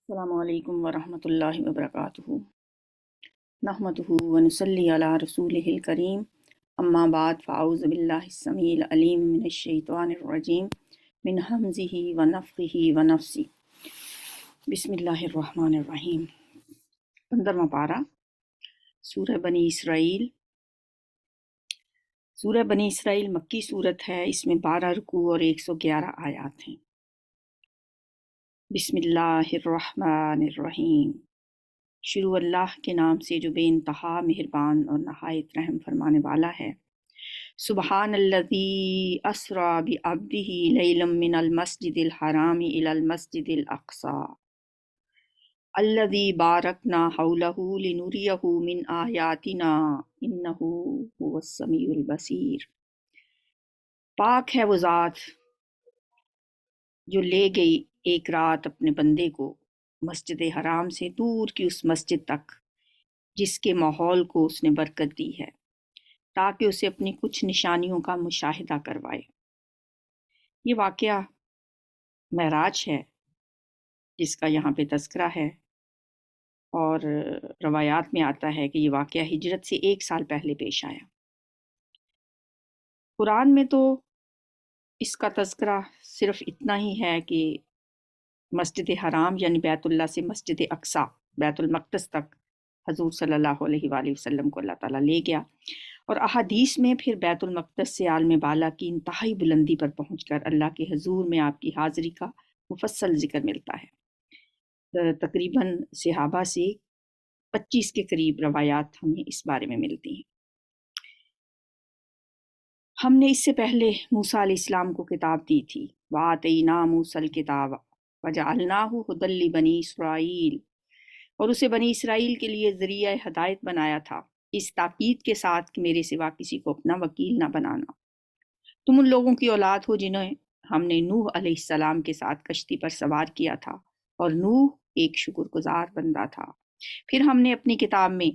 السلام علیکم ورحمۃ اللہ وبرکاتہ نحمدہ ونصلی علی رسولہ الکریم اما بعد فاعوذ باللہ السمیع العلیم من الشیطان الرجیم من ہمزہ ونفخہ ونفثہ بسم اللہ الرحمن الرحیم 15واں پارہ سورہ بنی اسرائیل۔ سورہ بنی اسرائیل مکی صورت ہے، اس میں 12 رکوع اور 111 آیات ہیں۔ بسم اللہ الرحمن الرحیم، شروع اللہ کے نام سے جو بے انتہا مہربان اور نہایت رحم فرمانے والا ہے۔ سبحان الذی اسری بعبدہ لیلا من المسجد الحرام الی المسجد الاقصی الذی بارکنا حولہ لنریہ من آیاتنا انہ هو السمیع البصیر۔ پاک ہے وہ ذات جو لے گئی ایک رات اپنے بندے کو مسجد حرام سے دور کی اس مسجد تک جس کے ماحول کو اس نے برکت دی ہے، تاکہ اسے اپنی کچھ نشانیوں کا مشاہدہ کروائے۔ یہ واقعہ معراج ہے جس کا یہاں پہ تذکرہ ہے، اور روایات میں آتا ہے کہ یہ واقعہ ہجرت سے 1 سال پہلے پیش آیا۔ قرآن میں تو اس کا تذکرہ صرف اتنا ہی ہے کہ مسجد حرام یعنی بیت اللہ سے مسجد اقصی بیت المقدس تک حضور صلی اللہ علیہ وآلہ وسلم کو اللہ تعالیٰ لے گیا، اور احادیث میں پھر بیت المقدس سے عالم بالا کی انتہائی بلندی پر پہنچ کر اللہ کے حضور میں آپ کی حاضری کا مفصل ذکر ملتا ہے۔ تقریباً صحابہ سے 25 کے قریب روایات ہمیں اس بارے میں ملتی ہیں۔ ہم نے اس سے پہلے موسیٰ علیہ السلام کو کتاب دی تھی، وَآتَيْنَا مُوسَى الْكِتَابَ وَجَعَلْنَاهُ هُدًى لِبَنِي إِسْرَائِيلَ، اور اسے بنی اسرائیل کے لیے ذریعہ ہدایت بنایا تھا، اس تاکید کے ساتھ کہ میرے سوا کسی کو اپنا وکیل نہ بنانا۔ تم ان لوگوں کی اولاد ہو جنہیں ہم نے نوح علیہ السلام کے ساتھ کشتی پر سوار کیا تھا، اور نوح ایک شکر گزار بندہ تھا۔ پھر ہم نے اپنی کتاب میں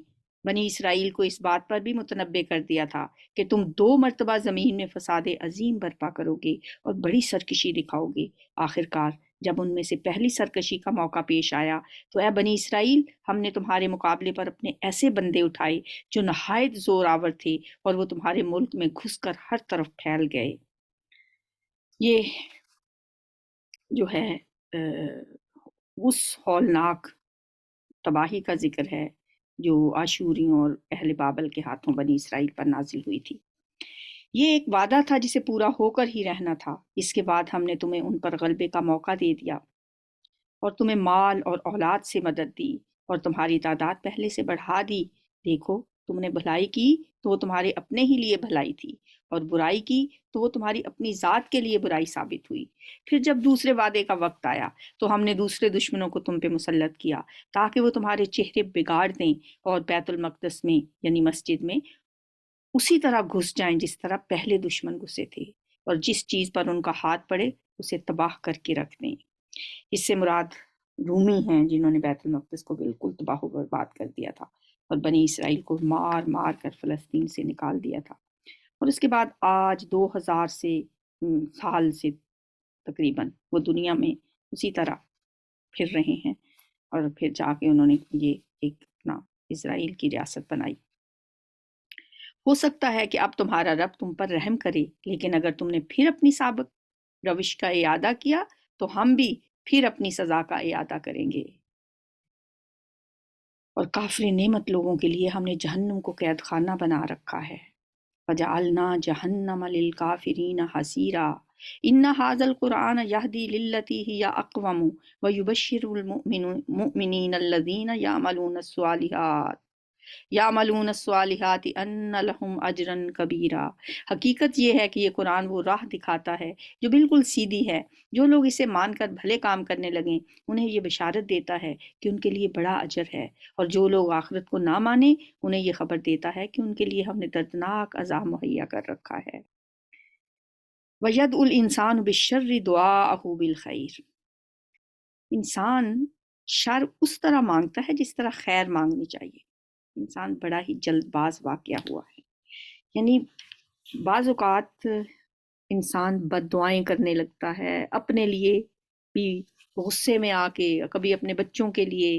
بنی اسرائیل کو اس بات پر بھی متنبع کر دیا تھا کہ تم 2 مرتبہ زمین میں فساد عظیم برپا کرو گے اور بڑی سرکشی دکھاؤ گے۔ آخرکار جب ان میں سے پہلی سرکشی کا موقع پیش آیا تو اے بنی اسرائیل، ہم نے تمہارے مقابلے پر اپنے ایسے بندے اٹھائے جو نہایت زور آور تھے، اور وہ تمہارے ملک میں گھس کر ہر طرف پھیل گئے۔ یہ جو ہے اس ہولناک تباہی کا ذکر ہے جو آشوریوں اور اہل بابل کے ہاتھوں بنی اسرائیل پر نازل ہوئی تھی۔ یہ ایک وعدہ تھا جسے پورا ہو کر ہی رہنا تھا۔ اس کے بعد ہم نے تمہیں ان پر غلبے کا موقع دے دیا اور تمہیں مال اور اولاد سے مدد دی، اور تمہاری تعداد پہلے سے بڑھا دی۔ دیکھو، تم نے بھلائی کی تو وہ تمہارے اپنے ہی لیے بھلائی تھی، اور برائی کی تو وہ تمہاری اپنی ذات کے لیے برائی ثابت ہوئی۔ پھر جب دوسرے وعدے کا وقت آیا تو ہم نے دوسرے دشمنوں کو تم پہ مسلط کیا تاکہ وہ تمہارے چہرے بگاڑ دیں اور بیت المقدس میں یعنی مسجد میں اسی طرح گھس جائیں جس طرح پہلے دشمن گھسے تھے، اور جس چیز پر ان کا ہاتھ پڑے اسے تباہ کر کے رکھ دیں۔ اس سے مراد رومی ہیں جنہوں نے بیت المقدس کو بالکل تباہ و برباد کر دیا تھا اور بنی اسرائیل کو مار مار کر فلسطین سے نکال دیا تھا۔ اور اس کے بعد آج 2000 سال سے تقریباً وہ دنیا میں اسی طرح پھر رہے ہیں، اور پھر جا کے انہوں نے یہ ایک اپنا اسرائیل کی ریاست بنائی۔ ہو سکتا ہے کہ اب تمہارا رب تم پر رحم کرے، لیکن اگر تم نے پھر اپنی سابق روش کا اعادہ کیا تو ہم بھی پھر اپنی سزا کا اعادہ کریں گے۔ اور کافر نعمت لوگوں کے لیے ہم نے جہنم کو قید خانہ بنا رکھا ہے۔ وَجَعَلْنَا جَهَنَّمَ لِلْكَافِرِينَ حَصِيرًا إِنَّ هَذَا الْقُرْآنَ يَهْدِي لِلَّتِي هِيَ أَقْوَمُ وَيُبَشِّرُ الْمُؤْمِنِينَ الَّذِينَ يعملون الصالحات ان لهم اجرا کبیرا۔ حقیقت یہ ہے کہ یہ قرآن وہ راہ دکھاتا ہے جو بالکل سیدھی ہے۔ جو لوگ اسے مان کر بھلے کام کرنے لگیں انہیں یہ بشارت دیتا ہے کہ ان کے لیے بڑا اجر ہے، اور جو لوگ آخرت کو نہ مانیں انہیں یہ خبر دیتا ہے کہ ان کے لیے ہم نے دردناک عذاب مہیا کر رکھا ہے۔ وَيَدْعُ الْإِنسَانُ بِالشَّرِّ دُعَاءَهُ بِالْخَيْرِ، انسان شر اس طرح مانگتا ہے جس طرح خیر مانگنی چاہیے۔ انسان بڑا ہی جلد باز واقعہ ہوا ہے، یعنی بعض اوقات انسان بد دعائیں کرنے لگتا ہے، اپنے لیے بھی غصے میں آ کے کبھی اپنے بچوں کے لیے،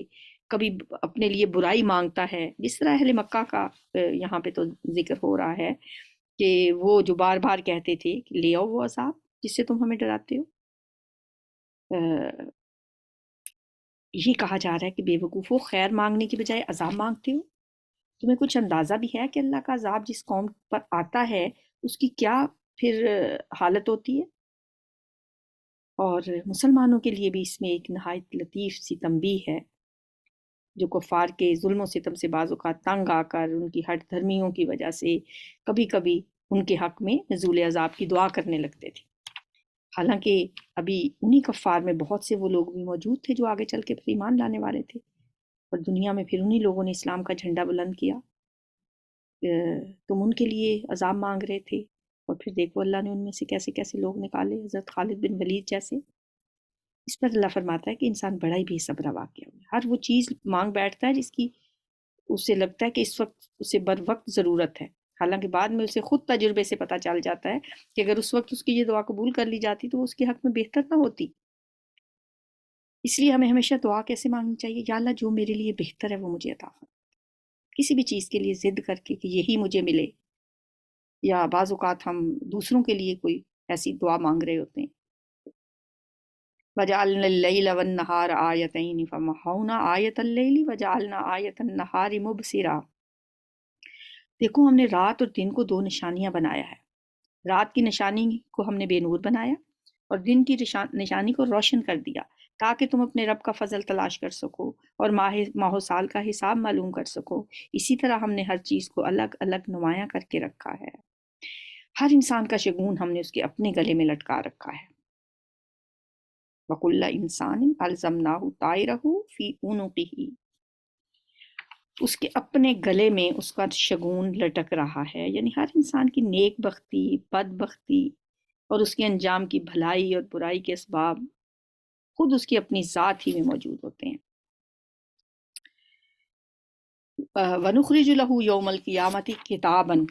کبھی اپنے لیے برائی مانگتا ہے، جس طرح اہل مکہ کا یہاں پہ تو ذکر ہو رہا ہے کہ وہ جو بار بار کہتے تھے کہ لے آؤ وہ عذاب جس سے تم ہمیں ڈراتے ہو۔ یہ کہا جا رہا ہے کہ بے وقوفو، خیر مانگنے کی بجائے عذاب مانگتے ہو۔ تمہیں کچھ اندازہ بھی ہے کہ اللہ کا عذاب جس قوم پر آتا ہے اس کی کیا پھر حالت ہوتی ہے؟ اور مسلمانوں کے لیے بھی اس میں ایک نہایت لطیف سی تنبیہ ہے، جو کفار کے ظلم و ستم سے بعض اوقات تنگ آ کر ان کی ہٹ دھرمیوں کی وجہ سے کبھی کبھی ان کے حق میں نزول عذاب کی دعا کرنے لگتے تھے۔ حالانکہ ابھی انہی کفار میں بہت سے وہ لوگ بھی موجود تھے جو آگے چل کے پھر ایمان لانے والے تھے، اور دنیا میں پھر انہی لوگوں نے اسلام کا جھنڈا بلند کیا۔ تم ان کے لیے عذاب مانگ رہے تھے، اور پھر دیکھو اللہ نے ان میں سے کیسے کیسے لوگ نکالے، حضرت خالد بن ولید جیسے۔ اس پر اللہ فرماتا ہے کہ انسان بڑا ہی بے صبر واقع ہے، ہر وہ چیز مانگ بیٹھتا ہے جس کی اسے لگتا ہے کہ اس وقت اسے بر وقت ضرورت ہے، حالانکہ بعد میں اسے خود تجربے سے پتہ چل جاتا ہے کہ اگر اس وقت اس کی یہ دعا قبول کر لی جاتی تو وہ اس کے حق میں بہتر نہ ہوتی۔ اس لیے ہمیں ہمیشہ دعا کیسے مانگنی چاہیے؟ یا اللہ جو میرے لیے بہتر ہے وہ مجھے عطا فرما۔ کسی بھی چیز کے لیے ضد کر کے کہ یہی مجھے ملے، یا بعض اوقات ہم دوسروں کے لیے کوئی ایسی دعا مانگ رہے ہوتے ہیں، وَجَعَلْنَا اللَّيْلَ وَالنَّهَارَ آیَتَيْنِ فَمَحَوْنَا آیَةَ اللَّيْلِ وَجَعَلْنَا آیَةَ النَّهَارِ مُبْصِرَةً۔ دیکھو ہم نے رات اور دن کو دو نشانیاں بنایا ہے، رات کی نشانی کو ہم نے بے نور بنایا اور دن کی نشانی کو روشن کر دیا، تاکہ تم اپنے رب کا فضل تلاش کر سکو اور ماہ و سال کا حساب معلوم کر سکو۔ اسی طرح ہم نے ہر چیز کو الگ الگ نمایاں کر کے رکھا ہے، ہر انسان کا شگون ہم نے اس کے اپنے گلے میں لٹکا رکھا ہے۔ وَكُلَّ إِنسَانٍ أَلْزَمْنَاهُ طَائِرَهُ فِي عُنُقِهِ، اس کے اپنے گلے میں اس کا شگون لٹک رہا ہے، یعنی ہر انسان کی نیک بختی، بد بختی اور اس کے انجام کی بھلائی اور برائی کے اسباب خود اس کی اپنی ذات ہی میں موجود ہوتے ہیں۔ وَنُخْرِجُ لَهُ يَوْمَ الْقِيَامَةِ كِتَابًا،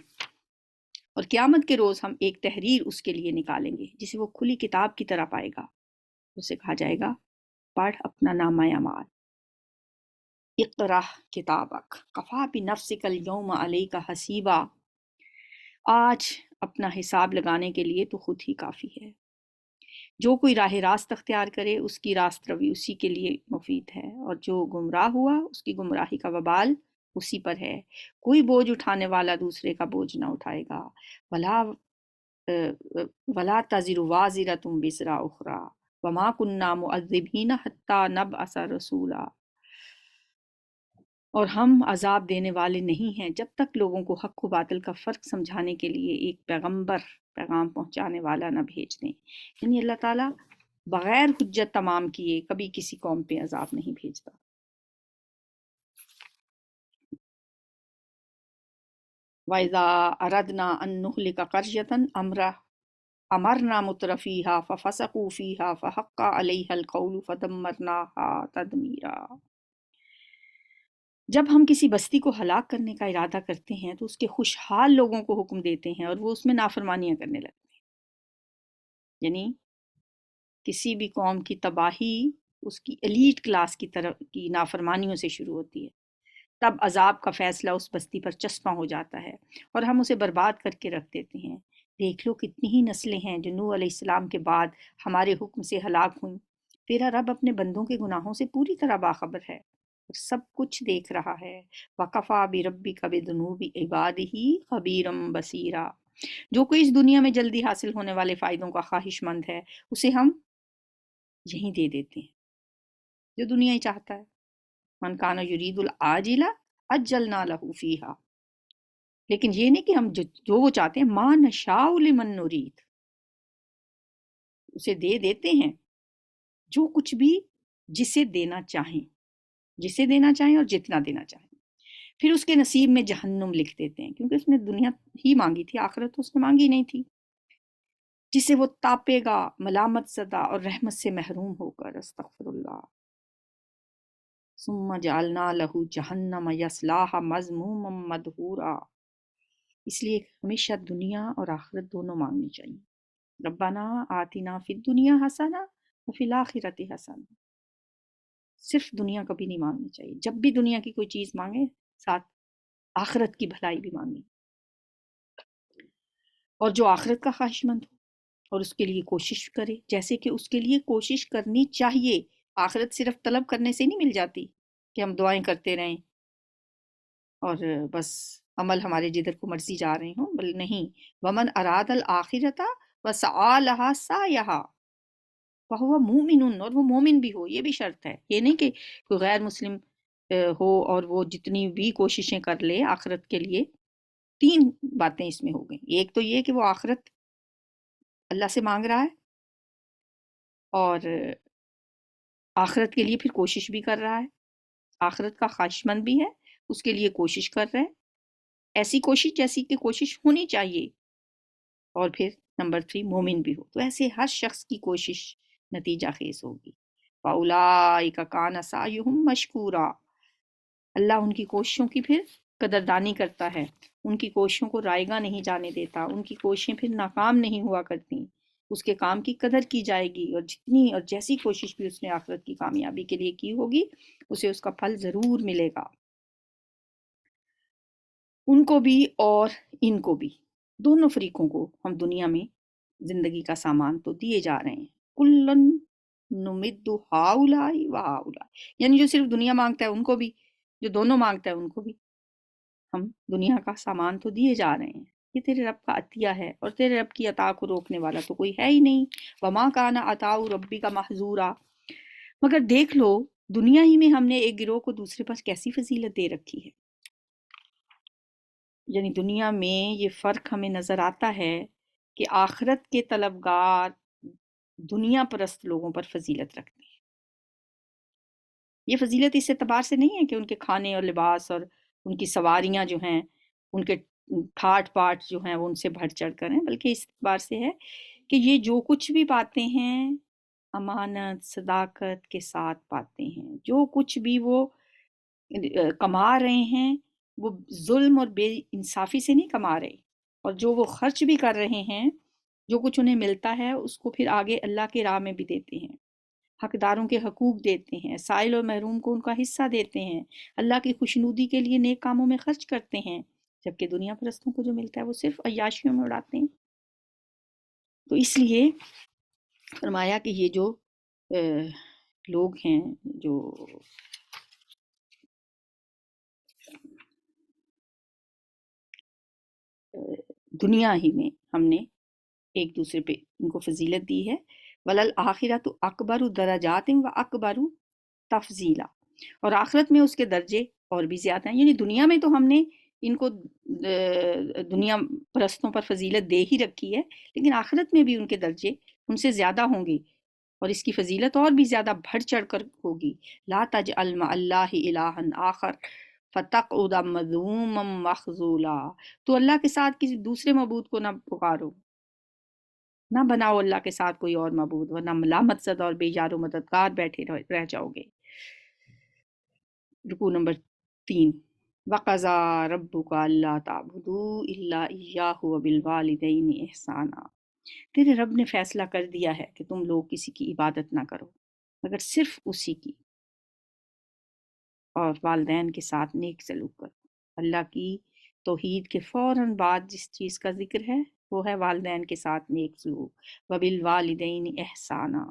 اور قیامت کے روز ہم ایک تحریر اس کے لیے نکالیں گے جسے وہ کھلی کتاب کی طرح پائے گا۔ اسے کہا جائے گا پڑھ اپنا نامہ اعمال، اقرأ کتابک کفیٰ بنفسک اليوم علیک حسیبا، آج اپنا حساب لگانے کے لیے تو خود ہی کافی ہے۔ جو کوئی راہ راست اختیار کرے اس کی راست روی اسی کے لیے مفید ہے، اور جو گمراہ ہوا اس کی گمراہی کا وبال اسی پر ہے۔ کوئی بوجھ اٹھانے والا دوسرے کا بوجھ نہ اٹھائے گا، ولا تزر وازرۃ وزر اخری وما كنا معذبین حتی نبعث رسولا، اور ہم عذاب دینے والے نہیں ہیں جب تک لوگوں کو حق و باطل کا فرق سمجھانے کے لیے ایک پیغمبر پیغام پہنچانے والا نہ بھیج دیں۔ یعنی اللہ تعالیٰ بغیر حجت تمام کیے کبھی کسی قوم پہ عذاب نہیں بھیجتا۔ وَإِذَا أَرَدْنَا أَن نُهْلِكَ قَرْيَةً أَمَرْنَا مُتْرَفِيهَا فَفَسَقُوا فِيهَا فَحَقَّ عَلَيْهَا الْقَوْلُ فَدَمَّرْنَاهَا تَدْمِيرًا۔ جب ہم کسی بستی کو ہلاک کرنے کا ارادہ کرتے ہیں تو اس کے خوشحال لوگوں کو حکم دیتے ہیں اور وہ اس میں نافرمانیاں کرنے لگتے ہیں۔ یعنی کسی بھی قوم کی تباہی اس کی ایلیٹ کلاس کی طرف کی نافرمانیوں سے شروع ہوتی ہے، تب عذاب کا فیصلہ اس بستی پر چسپاں ہو جاتا ہے اور ہم اسے برباد کر کے رکھ دیتے ہیں۔ دیکھ لو کتنی ہی نسلیں ہیں جو نوح علیہ السلام کے بعد ہمارے حکم سے ہلاک ہوئیں۔ تیرا رب اپنے بندوں کے گناہوں سے پوری طرح باخبر ہے اور سب کچھ دیکھ رہا ہے۔ وَكَفَىٰ بِرَبِّكَ بِذُنُوبِ عِبَادِهِ خَبِيرًا بَصِيرًا۔ جو کوئی اس دنیا میں جلدی حاصل ہونے والے فائدوں کا خواہش مند ہے اسے ہم یہیں دے دیتے ہیں جو دنیا ہی چاہتا ہے۔ من کان یرید العاجلہ عجلنا لہ فیہا، لیکن یہ نہیں کہ ہم جو وہ چاہتے ہیں، ما نشاء لمن نرید، اسے دے دیتے ہیں جو کچھ بھی جسے دینا چاہیں، جسے دینا چاہیں اور جتنا دینا چاہیں۔ پھر اس کے نصیب میں جہنم لکھ دیتے ہیں، کیونکہ اس نے دنیا ہی مانگی تھی، آخرت تو اس نے مانگی نہیں تھی، جسے وہ تاپے گا ملامت زدہ اور رحمت سے محروم ہو کر۔ استغفر اللہ۔ ثم جعلنا لہ جہنم یصلاھا مذموما مدحورا۔ اس لیے ہمیشہ دنیا اور آخرت دونوں مانگنی چاہیے۔ ربنا آتنا فی الدنیا حسنہ وفی الآخرۃ حسن، صرف دنیا کبھی نہیں مانگنی چاہیے، جب بھی دنیا کی کوئی چیز مانگے ساتھ آخرت کی بھلائی بھی مانگی، اور جو آخرت کا خواہش مند ہو اور اس کے لیے کوشش کرے، جیسے کہ اس کے لیے کوشش کرنی چاہیے۔ آخرت صرف طلب کرنے سے نہیں مل جاتی کہ ہم دعائیں کرتے رہیں اور بس عمل ہمارے جدھر کو مرضی جا رہے ہوں، بل نہیں، ومن اراد الآخرۃ وسعی لہا سعیہا فہو مومن، اور وہ مومن بھی ہو، یہ بھی شرط ہے، یہ نہیں کہ کوئی غیر مسلم ہو اور وہ جتنی بھی کوششیں کر لے آخرت کے لیے۔ تین باتیں اس میں ہو گئیں، ایک تو یہ کہ وہ آخرت اللہ سے مانگ رہا ہے اور آخرت کے لیے پھر کوشش بھی کر رہا ہے، آخرت کا خواہش مند بھی ہے، اس کے لیے کوشش کر رہا ہے، ایسی کوشش جیسی کہ کوشش ہونی چاہیے، اور پھر نمبر 3 مومن بھی ہو، تو ایسے ہر شخص کی کوشش نتیجہ خیز ہوگی۔ فَأُولَٰئِکَ کَانَ سَعْیُہُم مَشْکُورًا، اللہ ان کی کوششوں کی پھر قدردانی کرتا ہے، ان کی کوششوں کو رائے گاہ نہیں جانے دیتا، ان کی کوششیں پھر ناکام نہیں ہوا کرتی، اس کے کام کی قدر کی جائے گی، اور جتنی اور جیسی کوشش بھی اس نے آخرت کی کامیابی کے لیے کی ہوگی اسے اس کا پھل ضرور ملے گا، ان کو بھی اور ان کو بھی، دونوں فریقوں کو ہم دنیا میں زندگی کا سامان تو دیے جا رہے ہیں، کلن نمد ہاؤلاء و ہاؤلاء، یعنی جو صرف دنیا مانگتا ہے ان کو بھی، جو دونوں مانگتا ہے ان کو بھی ہم دنیا کا سامان تو دیے جا رہے ہیں، یہ تیرے رب کا عطیہ ہے، اور تیرے رب کی عطا کو روکنے والا تو کوئی ہے ہی نہیں، وما کان عطاء ربک محظورا، مگر دیکھ لو دنیا ہی میں ہم نے ایک گروہ کو دوسرے پر کیسی فضیلت دے رکھی ہے، یعنی دنیا میں یہ فرق ہمیں نظر آتا ہے کہ آخرت کے طلبگار دنیا پرست لوگوں پر فضیلت رکھتے ہیں، یہ فضیلت اس اعتبار سے نہیں ہے کہ ان کے کھانے اور لباس اور ان کی سواریاں جو ہیں، ان کے ٹھاٹ پاٹ جو ہیں وہ ان سے بڑھ چڑھ کر ہیں، بلکہ اس اعتبار سے ہے کہ یہ جو کچھ بھی پاتے ہیں امانت صداقت کے ساتھ پاتے ہیں، جو کچھ بھی وہ کما رہے ہیں وہ ظلم اور بے انصافی سے نہیں کما رہے، اور جو وہ خرچ بھی کر رہے ہیں جو کچھ انہیں ملتا ہے اس کو پھر آگے اللہ کے راہ میں بھی دیتے ہیں، حقداروں کے حقوق دیتے ہیں، سائل اور محروم کو ان کا حصہ دیتے ہیں، اللہ کی خوشنودی کے لیے نیک کاموں میں خرچ کرتے ہیں، جبکہ دنیا پرستوں کو جو ملتا ہے وہ صرف عیاشیوں میں اڑاتے ہیں۔ تو اس لیے فرمایا کہ یہ جو لوگ ہیں جو دنیا ہی میں ہم نے ایک دوسرے پہ ان کو فضیلت دی ہے، وَلَلْآخِرَةُ أَكْبَرُ دَرَجَاتٍ وَأَكْبَرُ تفضیلا، اور آخرت میں اس کے درجے اور بھی زیادہ ہیں، یعنی دنیا میں تو ہم نے ان کو دنیا پرستوں پر فضیلت دے ہی رکھی ہے، لیکن آخرت میں بھی ان کے درجے ان سے زیادہ ہوں گے اور اس کی فضیلت اور بھی زیادہ بڑھ چڑھ کر ہوگی۔ لا تجعل مع اللہ الہا آخر فتقعد مذموما مخذولا، تو اللہ کے ساتھ کسی دوسرے معبود کو نہ پکارو، نہ بناؤ اللہ کے ساتھ کوئی اور معبود، ورنہ ملامت زدہ اور بے یار و مددگار بیٹھے رہ جاؤ گے۔ رکوع نمبر 3، وَقَضَىٰ رَبُّكَ أَلَّا تَعْبُدُوا إِلَّا إِيَّاهُ وَبِالْوَالِدَيْنِ إِحْسَانًا، تیرے رب نے فیصلہ کر دیا ہے کہ تم لوگ کسی کی عبادت نہ کرو مگر صرف اسی کی، اور والدین کے ساتھ نیک سلوک کرو۔ اللہ کی توحید کے فوراً بعد جس چیز کا ذکر ہے وہ ہے والدین کے ساتھ نیک سلوک، وَبِالْوَالِدَيْنِ إِحْسَانًا،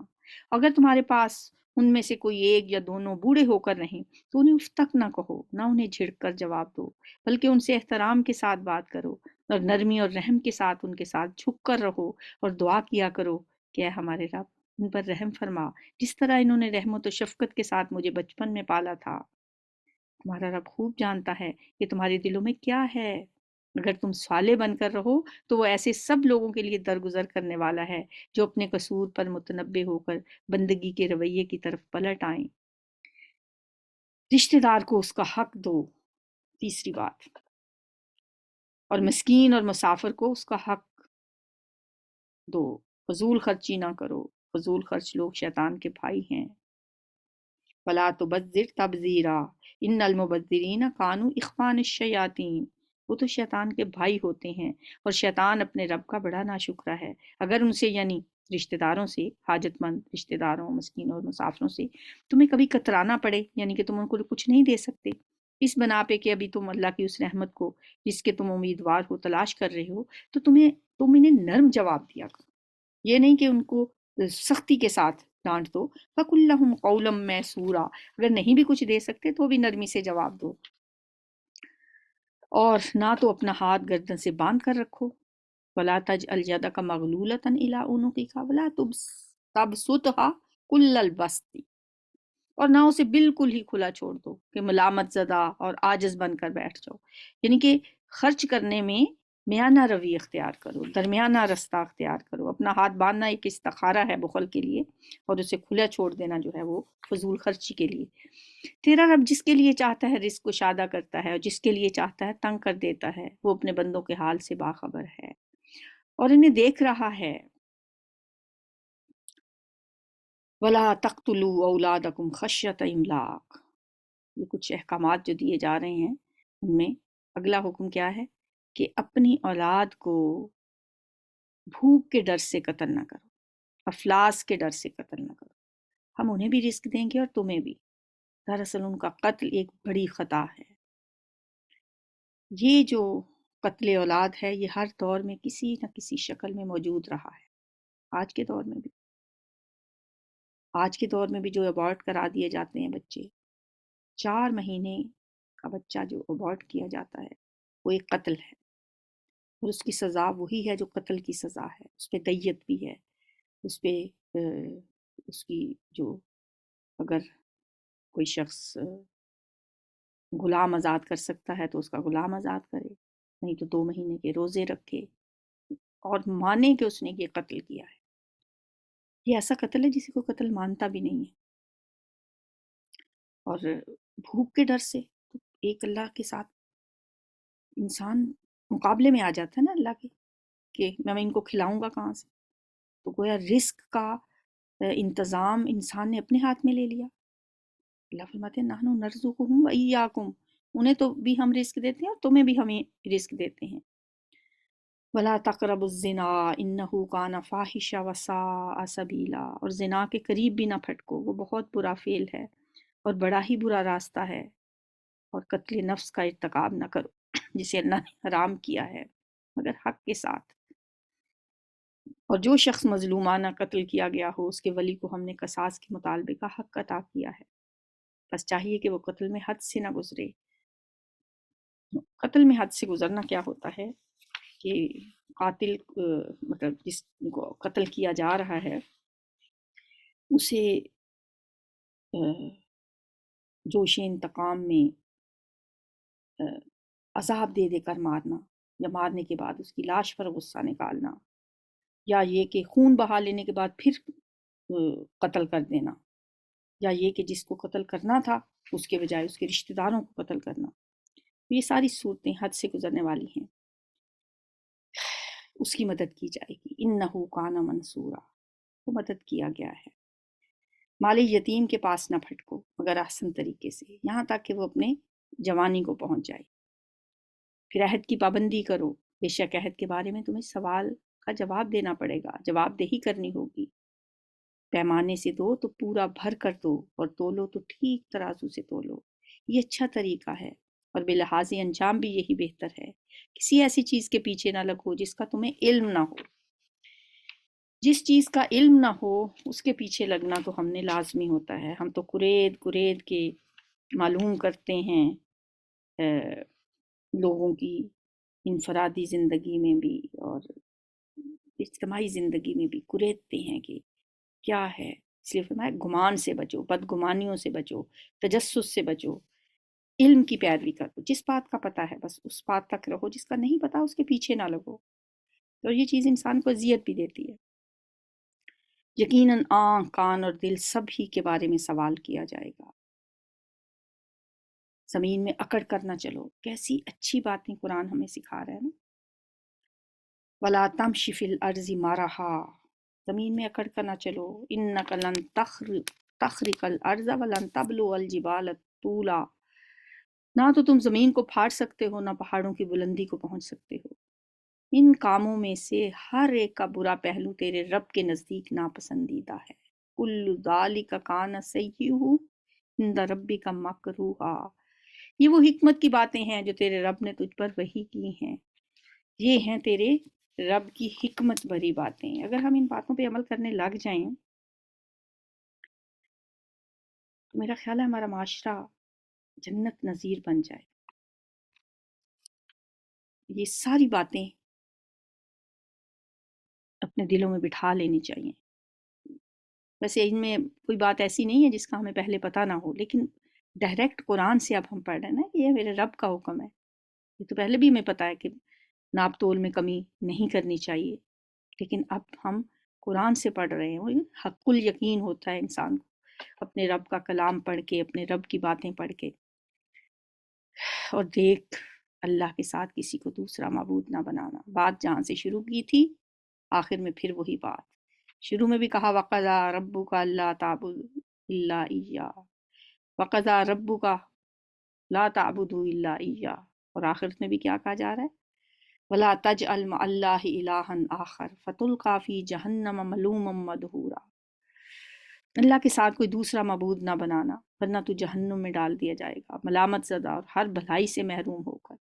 اگر تمہارے پاس ان میں سے کوئی ایک یا دونوں بوڑھے ہو کر رہیں تو انہیں اف تک نہ کہو، نہ انہیں جھڑک کر جواب دو، بلکہ ان سے احترام کے ساتھ بات کرو اور نرمی اور رحم کے ساتھ ان کے ساتھ جھک کر رہو، اور دعا کیا کرو کہ اے ہمارے رب ان پر رحم فرما جس طرح انہوں نے رحمت و شفقت کے ساتھ مجھے بچپن میں پالا تھا۔ تمہارا رب خوب جانتا ہے کہ تمہارے دلوں میں کیا ہے، اگر تم صالح بن کر رہو تو وہ ایسے سب لوگوں کے لیے درگزر کرنے والا ہے جو اپنے قصور پر متنبہ ہو کر بندگی کے رویے کی طرف پلٹ آئیں۔ رشتہ دار کو اس کا حق دو، تیسری بات، اور مسکین اور مسافر کو اس کا حق دو، فضول خرچی نہ کرو، فضول خرچ لوگ شیطان کے بھائی ہیں۔ وَلَا تُبَذِّرْ تَبْذِيرًا إِنَّ الْمُبَذِّرِينَ كَانُوا إِخْوَانَ الشَّيَاطِينِ، وہ تو شیطان کے بھائی ہوتے ہیں اور شیطان اپنے رب کا بڑا ناشکرا ہے، اگر ان سے یعنی رشتہ داروں سے، حاجت مند رشتہ داروں، مسکینوں اور مسافروں سے تمہیں کبھی کترانا پڑے، یعنی کہ تم ان کو کچھ نہیں دے سکتے، اس بنا پہ کہ ابھی تم اللہ کی اس رحمت کو جس کے تم امیدوار ہو تلاش کر رہے ہو، تو تم انہیں نرم جواب دیا کرو، یہ نہیں کہ ان کو سختی کے ساتھ ڈانٹ دو۔ فَقُلْ لَهُمْ قَوْلًا مَيْسُورًا، اگر نہیں بھی کچھ دے سکتے تو بھی نرمی سے جواب دو، اور نہ تو اپنا ہاتھ گردن سے باندھ کر رکھو، وَلَا تَجْعَلْ يَدَكَ مَغْلُولَةً إِلَىٰ عُنُقِكَ وَلَا تَبْسُطْهَا كُلَّ الْبَسْطِ، اور نہ اسے بالکل ہی کھلا چھوڑ دو کہ ملامت زدہ اور عاجز بن کر بیٹھ جاؤ، یعنی کہ خرچ کرنے میں میانہ روی اختیار کرو، درمیانہ رستہ اختیار کرو۔ اپنا ہاتھ باندھنا ایک استخارہ ہے بخل کے لیے، اور اسے کھلا چھوڑ دینا جو ہے وہ فضول خرچی کے لیے۔ تیرا رب جس کے لیے چاہتا ہے رزق کو شادہ کرتا ہے، اور جس کے لیے چاہتا ہے تنگ کر دیتا ہے، وہ اپنے بندوں کے حال سے باخبر ہے اور انہیں دیکھ رہا ہے۔ وَلَا تَقْتُلُوا أَوْلَادَكُمْ خَشْيَةَ إِمْلَاقٍ، یہ کچھ احکامات جو دیے جا رہے ہیں، ان میں اگلا حکم کیا ہے کہ اپنی اولاد کو بھوک کے ڈر سے قتل نہ کرو، افلاس کے ڈر سے قتل نہ کرو، ہم انہیں بھی رزق دیں گے اور تمہیں بھی۔ دراصل ان کا قتل ایک بڑی خطا ہے۔ یہ جو قتل اولاد ہے، یہ ہر دور میں کسی نہ کسی شکل میں موجود رہا ہے، آج کے دور میں بھی۔ آج کے دور میں بھی جو ابارٹ کرا دیے جاتے ہیں بچے، 4 مہینے کا بچہ جو ابارٹ کیا جاتا ہے، وہ ایک قتل ہے، اور اس کی سزا وہی ہے جو قتل کی سزا ہے، اس پہ دیت بھی ہے، اس پہ اس کی جو اگر کوئی شخص غلام آزاد کر سکتا ہے تو اس کا غلام آزاد کرے، نہیں تو 2 مہینے کے روزے رکھے، اور مانے کہ اس نے یہ قتل کیا ہے۔ یہ ایسا قتل ہے جسے کوئی قتل مانتا بھی نہیں ہے، اور بھوک کے ڈر سے تو ایک اللہ کے ساتھ انسان مقابلے میں آ جاتا ہے نا اللہ کے، کہ میں ان کو کھلاؤں گا کہاں سے، تو گویا رزق کا انتظام انسان نے اپنے ہاتھ میں لے لیا۔ اللہ فرماتے ہیں نحن نرزقہم وایاکم، انہیں تو بھی ہم رزق دیتے ہیں اور تمہیں بھی ہمیں رزق دیتے ہیں۔ ولا تقربوا الزنا انہ کان فاحشہ وساء سبیلا، اور زنا کے قریب بھی نہ پھٹکو، وہ بہت برا فعل ہے اور بڑا ہی برا راستہ ہے۔ اور قتل نفس کا ارتکاب نہ کرو جسے اللہ نے حرام کیا ہے مگر حق کے ساتھ، اور جو شخص مظلومانہ قتل کیا گیا ہو اس کے ولی کو ہم نے قصاص کے مطالبے کا حق عطا کیا ہے، بس چاہیے کہ وہ قتل میں حد سے نہ گزرے۔ قتل میں حد سے گزرنا کیا ہوتا ہے کہ قاتل مطلب جس کو قتل کیا جا رہا ہے اسے جوش انتقام میں عذاب دے دے کر مارنا، یا مارنے کے بعد اس کی لاش پر غصہ نکالنا، یا یہ کہ خون بہا لینے کے بعد پھر قتل کر دینا، یا یہ کہ جس کو قتل کرنا تھا اس کے بجائے اس کے رشتہ داروں کو قتل کرنا، یہ ساری صورتیں حد سے گزرنے والی ہیں، اس کی مدد کی جائے گی۔ انہو کان منصورا، وہ مدد کیا گیا ہے۔ مال یتیم کے پاس نہ پھٹکو مگر احسن طریقے سے، یہاں تک کہ وہ اپنے جوانی کو پہنچ جائے، پھر عہد کی پابندی کرو، بے شک عہد کے بارے میں تمہیں سوال کا جواب دینا پڑے گا، جواب دہی کرنی ہوگی۔ پیمانے سے دو تو پورا بھر کر دو، اور تولو تو ٹھیک ترازو سے تولو، یہ اچھا طریقہ ہے، اور بلحاظ انجام بھی یہی بہتر ہے۔ کسی ایسی چیز کے پیچھے نہ لگو جس کا تمہیں علم نہ ہو، جس چیز کا علم نہ ہو اس کے پیچھے لگنا تو ہم نے لازمی ہوتا ہے۔ ہم تو کرید کرید کے معلوم کرتے ہیں لوگوں کی انفرادی زندگی میں بھی اور اجتماعی زندگی میں بھی کریدتے ہیں کہ کیا ہے، اس لیے فرمایا گمان سے بچو، بدگمانیوں سے بچو، تجسس سے بچو، علم کی پیروی کرو، جس بات کا پتہ ہے بس اس بات تک رہو، جس کا نہیں پتہ اس کے پیچھے نہ لگو، اور یہ چیز انسان کو اذیت بھی دیتی ہے۔ یقیناً آنکھ، کان اور دل سب ہی کے بارے میں سوال کیا جائے گا۔ زمین میں اکڑ کرنا چلو، کیسی اچھی باتیں قرآن ہمیں سکھا رہا ہے نا۔ وَلَا تَمْشِ فِي الْأَرْضِ مَرَحًا، زمین میں اکڑ کر نہ چلو، إِنَّكَ لَن تَخْرِقَ الْأَرْضَ وَلَن تَبْلُغَ الْجِبَالَ طُولًا، نہ تو تم زمین کو پھاڑ سکتے ہو، نہ پہاڑوں کی بلندی کو پہنچ سکتے ہو۔ ان کاموں میں سے ہر ایک کا برا پہلو تیرے رب کے نزدیک ناپسندیدہ ہے۔ کل ذالک کان سیئہ عند ربک مکروہا، یہ وہ حکمت کی باتیں ہیں جو تیرے رب نے تجھ پر وحی کی ہیں، یہ ہیں تیرے رب کی حکمت بھری باتیں۔ اگر ہم ان باتوں پہ عمل کرنے لگ جائیں تو میرا خیال ہے ہمارا معاشرہ جنت نظیر بن جائے۔ یہ ساری باتیں اپنے دلوں میں بٹھا لینی چاہیے۔ ویسے ان میں کوئی بات ایسی نہیں ہے جس کا ہمیں پہلے پتہ نہ ہو، لیکن ڈائریکٹ قرآن سے اب ہم پڑھ رہے ہیں نا کہ یہ میرے رب کا حکم ہے۔ یہ تو پہلے بھی ہمیں پتہ ہے کہ ناپ تول میں کمی نہیں کرنی چاہیے، لیکن اب ہم قرآن سے پڑھ رہے ہیں۔ وہ حق الیقین ہوتا ہے انسان کو اپنے رب کا کلام پڑھ کے، اپنے رب کی باتیں پڑھ کے، اور دیکھ اللہ کے ساتھ کسی کو دوسرا معبود نہ بنانا۔ بات جہاں سے شروع کی تھی آخر میں پھر وہی بات۔ شروع میں بھی کہا وَقَضَىٰ رَبُّكَ أَلَّا تَعْبُدُوا إِلَّا إِيَّاهُ وَقَضَىٰ رَبُّكَ لَا تَعْبُدُوا إِلَّا إِيَّاهُ، اور آخر میں بھی کیا کہا جا رہا ہے؟ وَلَا تَجْعَلْ مَعَ اللَّهِ إِلَٰهًا آخَرَ فَتُلْقَىٰ فِي جَهَنَّمَ مَلُومًا مَدْحُورًا، اللہ کے ساتھ کوئی دوسرا معبود نہ بنانا ورنہ تو جہنم میں ڈال دیا جائے گا ملامت زدہ اور ہر بھلائی سے محروم ہو کر۔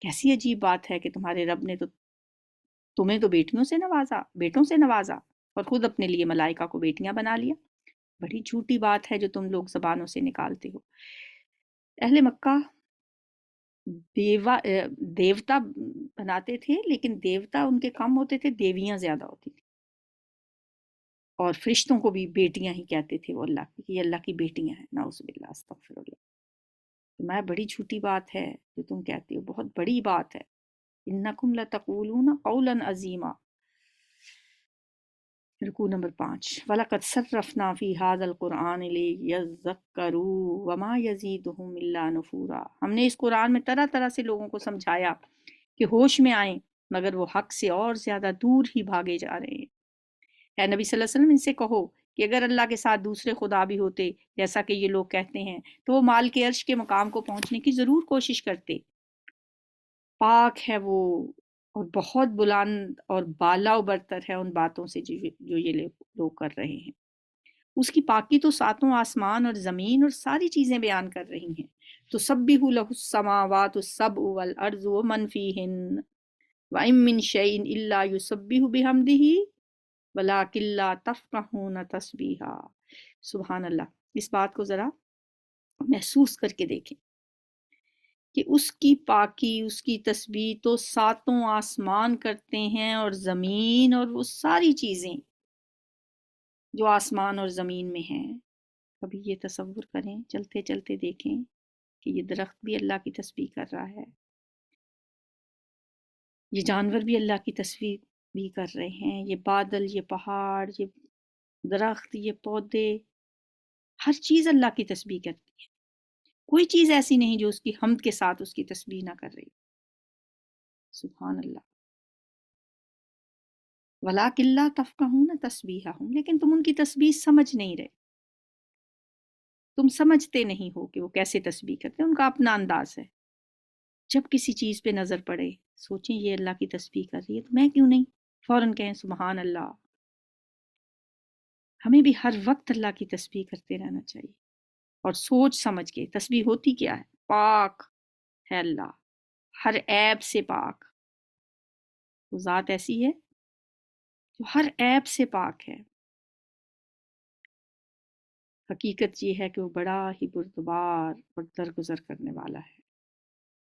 کیسی عجیب بات ہے کہ تمہارے رب نے تو تمہیں تو بیٹوں سے نوازا اور خود اپنے لیے ملائکہ کو بیٹیاں بنا لیا۔ بڑی جھوٹی بات ہے جو تم لوگ زبانوں سے نکالتے ہو۔ اہل مکہ دیوتا بناتے تھے، لیکن دیوتا ان کے کم ہوتے تھے، دیویاں زیادہ ہوتی تھیں، اور فرشتوں کو بھی بیٹیاں ہی کہتے تھے وہ اللہ کی، یہ اللہ کی بیٹیاں ہیں، نعوذ باللہ استغفر اللہ۔ میں بڑی جھوٹی بات ہے جو تم کہتے ہو، بہت بڑی بات ہے۔ انکم لتقولون قولا عظیما، رکوع نمبر 5۔ وَلَقَدْ صَرَّفْنَا فِي هَٰذَا الْقُرْآنِ لِيَذَّكَّرُوا وَمَا يَزِيدُهُمْ إِلَّا نُفُورًا، ہم نے اس قرآن میں طرح طرح سے لوگوں کو سمجھایا کہ ہوش میں آئیں، مگر وہ حق سے اور زیادہ دور ہی بھاگے جا رہے ہیں۔ اے نبی صلی اللہ علیہ وسلم، ان سے کہو کہ اگر اللہ کے ساتھ دوسرے خدا بھی ہوتے جیسا کہ یہ لوگ کہتے ہیں تو وہ مال کے عرش کے مقام کو پہنچنے کی ضرور کوشش کرتے۔ پاک ہے وہ اور بہت بلند اور بالا و برتر ہے ان باتوں سے جو یہ لوگ کر رہے ہیں۔ اس کی پاکی تو ساتوں آسمان اور زمین اور ساری چیزیں بیان کر رہی ہیں۔ تسبح لہ السماوات السبع والارض ومن فیہن وَإِن مِّن شَيْءٍ إِلَّا يُسَبِّحُ بِحَمْدِهِ وَلَٰكِن لَّا تَفْقَهُونَ تَسْبِیحَهُ۔ سبحان اللہ، اس بات کو ذرا محسوس کر کے دیکھیں کہ اس کی پاکی، اس کی تسبیح تو ساتوں آسمان کرتے ہیں اور زمین اور وہ ساری چیزیں جو آسمان اور زمین میں ہیں۔ کبھی یہ تصور کریں، چلتے چلتے دیکھیں کہ یہ درخت بھی اللہ کی تسبیح کر رہا ہے، یہ جانور بھی اللہ کی تسبیح بھی کر رہے ہیں، یہ بادل، یہ پہاڑ، یہ درخت، یہ پودے، ہر چیز اللہ کی تسبیح کرتی ہے۔ کوئی چیز ایسی نہیں جو اس کی حمد کے ساتھ اس کی تسبیح نہ کر رہی۔ سبحان اللہ۔ وَلَٰكِن لَّا تَفْقَهُونَ تَسْبِیحَهُمْ، لیکن تم ان کی تسبیح سمجھ نہیں رہے، تم سمجھتے نہیں ہو کہ وہ کیسے تسبیح کرتے ہیں، ان کا اپنا انداز ہے۔ جب کسی چیز پہ نظر پڑے سوچیں یہ اللہ کی تسبیح کر رہی ہے تو میں کیوں نہیں، فوراً کہیں سبحان اللہ۔ ہمیں بھی ہر وقت اللہ کی تسبیح کرتے رہنا چاہیے، اور سوچ سمجھ کے۔ تسبیح ہوتی کیا ہے؟ پاک ہے اللہ، ہر عیب سے پاک۔ وہ ذات ایسی ہے جو ہر عیب سے پاک ہے۔ حقیقت یہ ہے کہ وہ بڑا ہی بردبار اور درگزر کرنے والا ہے۔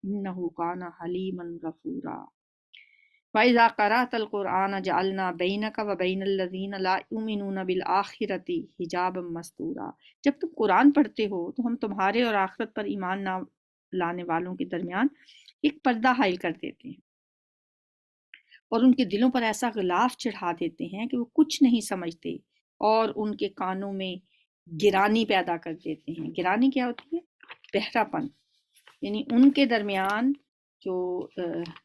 انہ کان حلیما غفورا۔ وَإِذَا قَرَأْتَ الْقُرْآنَ جَعَلْنَا بَيْنَكَ وَبَيْنَ الَّذِينَ لَا يُؤْمِنُونَ بِالْآخِرَةِ حِجَابًا مَسْتُورًا، جب تم قرآن پڑھتے ہو تو ہم تمہارے اور آخرت پر ایمان نہ لانے والوں کے درمیان ایک پردہ حائل کر دیتے ہیں، اور ان کے دلوں پر ایسا غلاف چڑھا دیتے ہیں کہ وہ کچھ نہیں سمجھتے، اور ان کے کانوں میں گرانی پیدا کر دیتے ہیں۔ گرانی کیا ہوتی ہے؟ بہرا پن، یعنی ان کے درمیان جو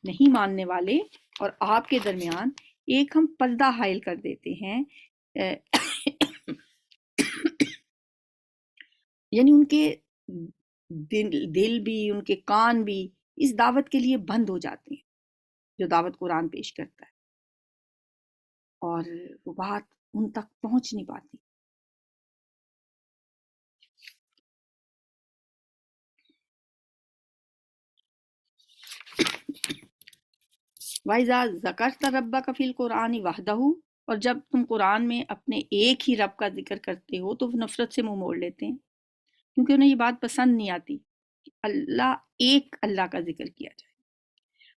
نہیں ماننے والے اور آپ کے درمیان ایک ہم پردہ حائل کر دیتے ہیں، یعنی ان کے دل بھی، ان کے کان بھی اس دعوت کے لیے بند ہو جاتے ہیں۔ جو دعوت قرآن پیش کرتا ہے، اور وہ بات ان تک پہنچ نہیں پاتی۔ وَإِذَا ذَكَرْتَ رَبَّكَ فِي الْقُرْآنِ وَحْدَهُ، اور جب تم قرآن میں اپنے ایک ہی رب کا ذکر کرتے ہو تو وہ نفرت سے منہ موڑ لیتے ہیں، کیونکہ انہیں یہ بات پسند نہیں آتی کہ اللہ کا ذکر کیا جائے۔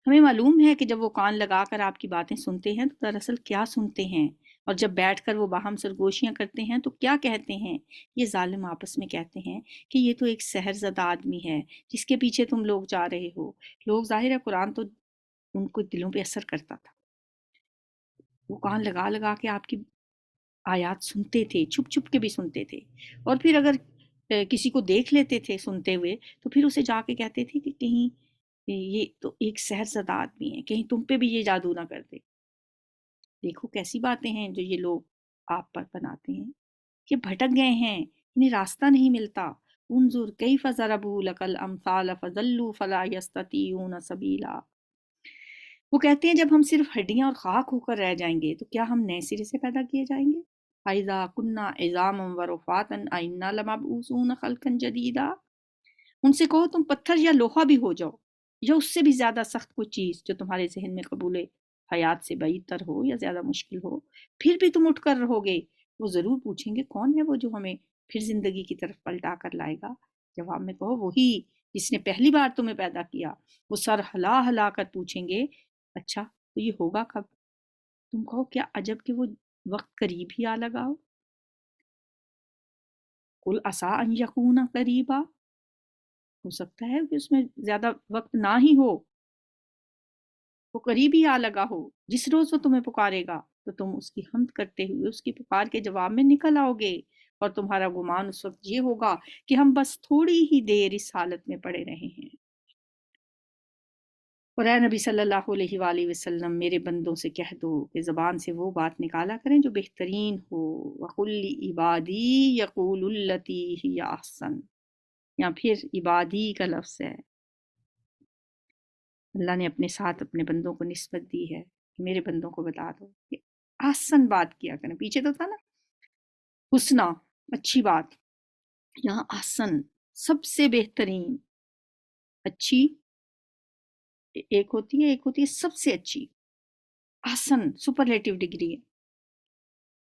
ہمیں معلوم ہے کہ جب وہ کان لگا کر آپ کی باتیں سنتے ہیں تو دراصل کیا سنتے ہیں، اور جب بیٹھ کر وہ باہم سرگوشیاں کرتے ہیں تو کیا کہتے ہیں۔ یہ ظالم آپس میں کہتے ہیں کہ یہ تو ایک سحر زدہ آدمی ہے جس کے پیچھے تم لوگ جا رہے ہو۔ لوگ ظاہر ہے قرآن تو ان کو دلوں پہ اثر کرتا تھا، وہ کان لگا لگا کے آپ کی آیات سنتے تھے، چھپ چھپ کے بھی سنتے تھے، اور پھر اگر کسی کو دیکھ لیتے تھے سنتے ہوئے تو پھر اسے جا کے کہتے تھے کہ کہیں یہ تو ایک سحر زدہ آدمی ہے، کہیں تم پہ بھی یہ جادو نہ کر دے۔ دیکھو کیسی باتیں ہیں جو یہ لوگ آپ پر بناتے ہیں، یہ بھٹک گئے ہیں، انہیں راستہ نہیں ملتا۔ انظر کیف ضربوا لک الامثال فضلوا فلا یستطیعون سبیلا۔ وہ کہتے ہیں جب ہم صرف ہڈیاں اور خاک ہو کر رہ جائیں گے تو کیا ہم نئے سرے سے پیدا کیے جائیں گے؟ اذا کنا عظاما ورفاتا ائنا لمبعوثون خلقا جدیدا۔ ان سے کہو تم پتھر یا لوہا بھی ہو جاؤ، یا اس سے بھی زیادہ سخت کوئی چیز جو تمہارے ذہن میں قبول حیات سے بعید تر ہو یا زیادہ مشکل ہو، پھر بھی تم اٹھ کر رہو گے۔ وہ ضرور پوچھیں گے کون ہے وہ جو ہمیں پھر زندگی کی طرف پلٹا کر لائے گا؟ جواب میں کہو وہی جس نے پہلی بار تمہیں پیدا کیا۔ وہ سر ہلا ہلا کر پوچھیں گے اچھا تو یہ ہوگا کب؟ تم کہو کیا عجب کہ وہ وقت قریب ہی آ لگا ہو۔ قل عسیٰ ان یکون قریبا، ہو سکتا ہے کہ اس میں زیادہ وقت نہ ہی ہو، وہ قریب ہی آ لگا ہو۔ جس روز وہ تمہیں پکارے گا تو تم اس کی حمد کرتے ہوئے اس کی پکار کے جواب میں نکل آؤ گے، اور تمہارا گمان اس وقت یہ ہوگا کہ ہم بس تھوڑی ہی دیر اس حالت میں پڑے رہے ہیں۔ اور اے نبی صلی اللہ علیہ وآلہ وسلم، میرے بندوں سے کہہ دو کہ زبان سے وہ بات نکالا کریں جو بہترین ہو۔ وَقُلْ لِعِبَادِي يَقُولُوا الَّتِي هِيَ أَحْسَنُ، یا پھر عبادی کا لفظ ہے، اللہ نے اپنے ساتھ اپنے بندوں کو نسبت دی ہے کہ میرے بندوں کو بتا دو کہ آسن بات کیا کریں۔ پیچھے تو تھا نا حسنا، اچھی بات، یہاں آسن سب سے بہترین۔ اچھی ایک ہوتی ہے سب سے اچھی، آسن سپرلیٹو ڈگری ہے۔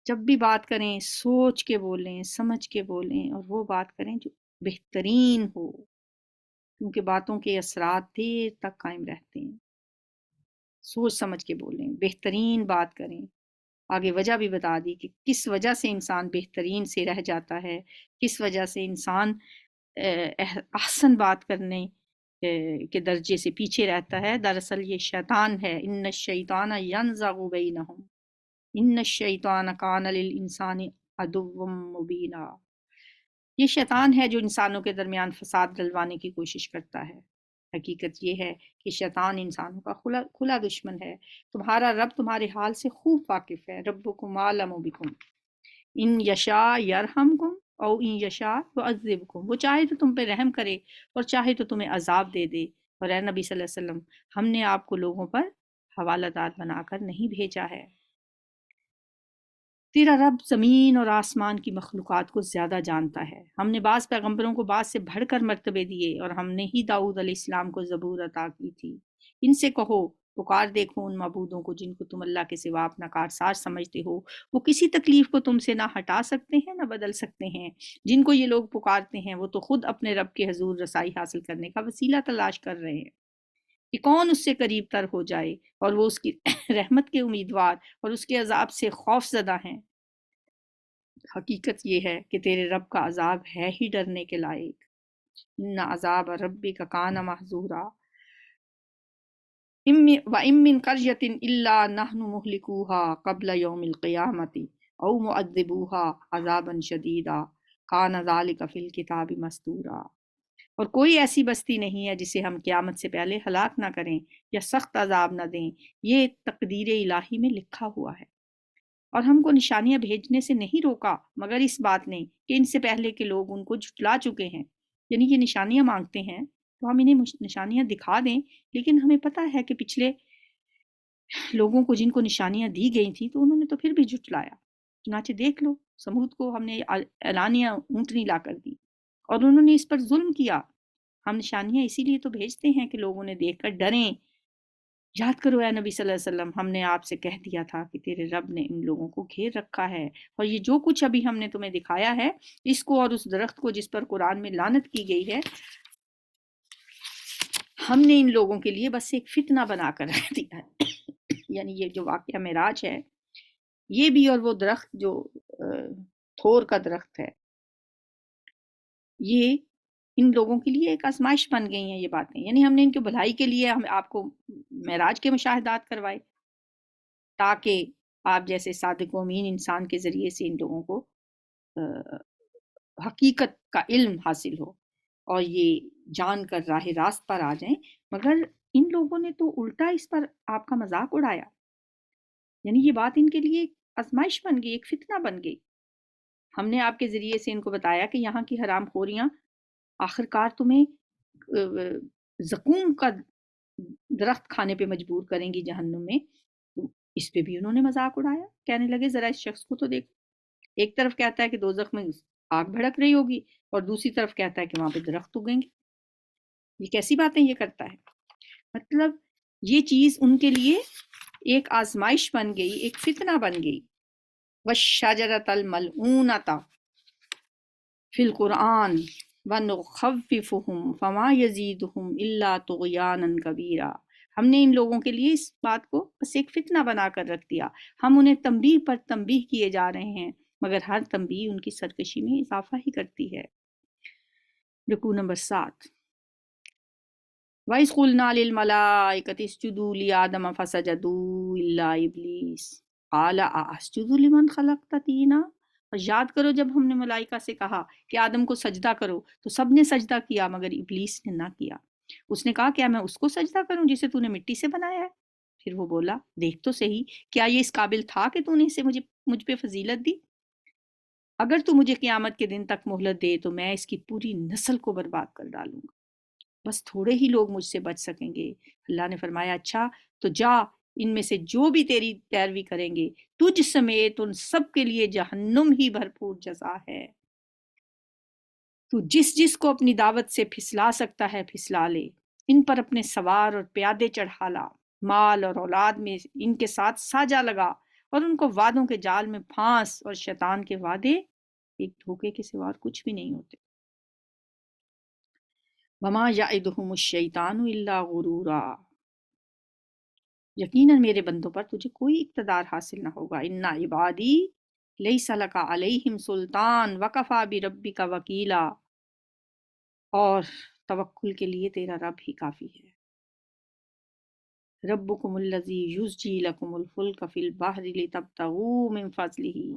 جب بھی بات کریں سوچ کے بولیں، سمجھ کے بولیں، اور وہ بات کریں جو بہترین ہو، کیونکہ باتوں کے اثرات دیر تک قائم رہتے ہیں۔ سوچ سمجھ کے بولیں، بہترین بات کریں۔ آگے وجہ بھی بتا دی کہ کس وجہ سے انسان بہترین سے رہ جاتا ہے، کس وجہ سے انسان احسن بات کرنے کے درجے سے پیچھے رہتا ہے۔ دراصل یہ شیطان ہے، ان الشیطان ینزغ بینہم ان الشیطان کان للانسان عدوا مبینا۔ یہ شیطان ہے جو انسانوں کے درمیان فساد ڈلوانے کی کوشش کرتا ہے۔ حقیقت یہ ہے کہ شیطان انسانوں کا کھلا دشمن ہے۔ تمہارا رب تمہارے حال سے خوب واقف ہے۔ ربکم عالم بکم ان یشاء یرحمکم او ان یشاء یعذبکم، وہ چاہے تو تم پہ رحم کرے اور چاہے تو تمہیں عذاب دے دے۔ اور اے نبی صلی اللہ علیہ وسلم، ہم نے آپ کو لوگوں پر حوالہ دار بنا کر نہیں بھیجا ہے۔ تیرا رب زمین اور آسمان کی مخلوقات کو زیادہ جانتا ہے۔ ہم نے بعض پیغمبروں کو بعض سے بڑھ کر مرتبے دیے، اور ہم نے ہی داؤد علیہ السلام کو زبور عطا کی تھی۔ ان سے کہو پکار دیکھو ان معبودوں کو جن کو تم اللہ کے سوا اپنا کارساز سمجھتے ہو، وہ کسی تکلیف کو تم سے نہ ہٹا سکتے ہیں نہ بدل سکتے ہیں۔ جن کو یہ لوگ پکارتے ہیں وہ تو خود اپنے رب کے حضور رسائی حاصل کرنے کا وسیلہ تلاش کر رہے ہیں کہ کون اس سے قریب تر ہو جائے، اور وہ اس کی رحمت کے امیدوار اور اس کے عذاب سے خوف زدہ ہیں۔ حقیقت یہ ہے کہ تیرے رب کا عذاب ہے ہی ڈرنے کے لائق۔ ان عذاب ربک کان محذورا وَإِن مِّن قَرْيَةٍ إِلَّا نَحْنُ مُهْلِكُوهَا قَبْلَ يَوْمِ الْقِيَامَةِ أَوْ مُعَذِّبُوهَا عَذَابًا شَدِيدًا كَانَ ذَلِكَ فِي الْكِتَابِ مَسْطُورًا۔ اور کوئی ایسی بستی نہیں ہے جسے ہم قیامت سے پہلے ہلاک نہ کریں یا سخت عذاب نہ دیں، یہ تقدیر الہی میں لکھا ہوا ہے۔ اور ہم کو نشانیاں بھیجنے سے نہیں روکا مگر اس بات نے کہ ان سے پہلے کے لوگ ان کو جھٹلا چکے ہیں۔ یعنی یہ نشانیاں مانگتے ہیں تو ہم انہیں نشانیاں دکھا دیں، لیکن ہمیں پتہ ہے کہ پچھلے لوگوں کو جن کو نشانیاں دی گئی تھیں تو انہوں نے تو پھر بھی جھٹلایا۔ چنانچہ دیکھ لو، سمود کو ہم نے اعلانیہ اونٹنی لا کر دی اور انہوں نے اس پر ظلم کیا۔ ہم نشانیاں اسی لیے تو بھیجتے ہیں کہ لوگوں نے دیکھ کر ڈریں۔ یاد کرو اے نبی صلی اللہ علیہ وسلم، ہم نے آپ سے کہہ دیا تھا کہ تیرے رب نے ان لوگوں کو گھیر رکھا ہے، اور یہ جو کچھ ابھی ہم نے تمہیں دکھایا ہے، اس کو اور اس درخت کو جس پر قرآن میں لعنت کی گئی ہے، ہم نے ان لوگوں کے لیے بس ایک فتنہ بنا کر رکھ دیا ہے۔ یعنی یہ جو واقعہ معراج ہے، یہ بھی اور وہ درخت جو تھور کا درخت ہے، یہ ان لوگوں کے لیے ایک آزمائش بن گئی ہیں یہ باتیں۔ یعنی ہم نے ان کی بھلائی کے لیے ہم آپ کو معراج کے مشاہدات کروائے، تاکہ آپ جیسے صادق و امین انسان کے ذریعے سے ان لوگوں کو حقیقت کا علم حاصل ہو اور یہ جان کر راہ راست پر آ جائیں۔ مگر ان لوگوں نے تو الٹا اس پر آپ کا مذاق اڑایا، یعنی یہ بات ان کے لیے ایک آزمائش بن گئی، ایک فتنہ بن گئی۔ ہم نے آپ کے ذریعے سے ان کو بتایا کہ یہاں کی حرام خوریاں آخر کار تمہیں زقوم کا درخت کھانے پہ مجبور کریں گی جہنم میں۔ اس پہ بھی انہوں نے مذاق اڑایا، کہنے لگے ذرا اس شخص کو تو دیکھو، ایک طرف کہتا ہے کہ دوزخ میں آگ بھڑک رہی ہوگی اور دوسری طرف کہتا ہے کہ وہاں پہ درخت اگیں گے۔ یہ کیسی باتیں یہ کرتا ہے؟ مطلب یہ چیز ان کے لیے ایک آزمائش بن گئی، ایک فتنہ بن گئی۔ وَالشَّجَرَةَ الْمَلْعُونَةَ فِي الْقُرْآنِ وَنُخَوِّفُهُمْ فَمَا يَزِيدُهُمْ إِلَّا طُغْيَانًا كَبِيرًا۔ ہم نے ان لوگوں کے لیے اس بات کو بس ایک فتنہ بنا کر رکھ دیا، ہم انہیں تنبیہ پر تنبیہ کیے جا رہے ہیں، مگر ہر تنبیہ ان کی سرکشی میں اضافہ ہی کرتی ہے۔ رکوع نمبر 7۔ وَإِذْ قُلْنَا لِلْمَلَائِكَةِ اسْجُدُوا لِآدَمَ فَسَجَدُوا إِلَّا إِبْلِيسَ قَالَ أَأَسْجُدُ لِمَنْ خَلَقْتَ طِينًا۔ اور یاد کرو جب ہم نے ملائکہ سے کہا کہ آدم کو سجدہ کرو تو سب نے سجدہ کیا مگر ابلیس نے نہ کیا۔ اس نے کہا کیا میں اس کو سجدہ کروں جسے تو نے مٹی سے بنایا ہے؟ پھر وہ بولا دیکھ تو صحیح، کیا یہ اس قابل تھا کہ تو نے اسے مجھ پہ فضیلت دی؟ اگر تو مجھے قیامت کے دن تک مہلت دے تو میں اس کی پوری نسل کو برباد کر ڈالوں گا، بس تھوڑے ہی لوگ مجھ سے بچ سکیں گے۔ اللہ نے فرمایا اچھا تو جا، ان میں سے جو بھی تیری پیروی کریں گے تجھ سمیت ان سب کے لیے جہنم ہی بھرپور جزا ہے۔ تو جس جس کو اپنی دعوت سے پھسلا سکتا ہے پھسلا لے، ان پر اپنے سوار اور پیادے چڑھا لا، مال اور اولاد میں ان کے ساتھ ساجا لگا اور ان کو وعدوں کے جال میں پھانس، اور شیطان کے وعدے ایک دھوکے کے سوا کچھ بھی نہیں ہوتے۔ وما یعدہم الشیطان الا غرورا، یقیناً میرے بندوں پر تجھے کوئی اقتدار حاصل نہ ہوگا۔ ان عبادی لیس لک علیہم سلطان وکفی بربک وکیلا، اور توکل کے لیے تیرا رب ہی کافی ہے۔ ربکم الذی یزجی لکم الفلک فی البحر لتبتغوا من فضلہ،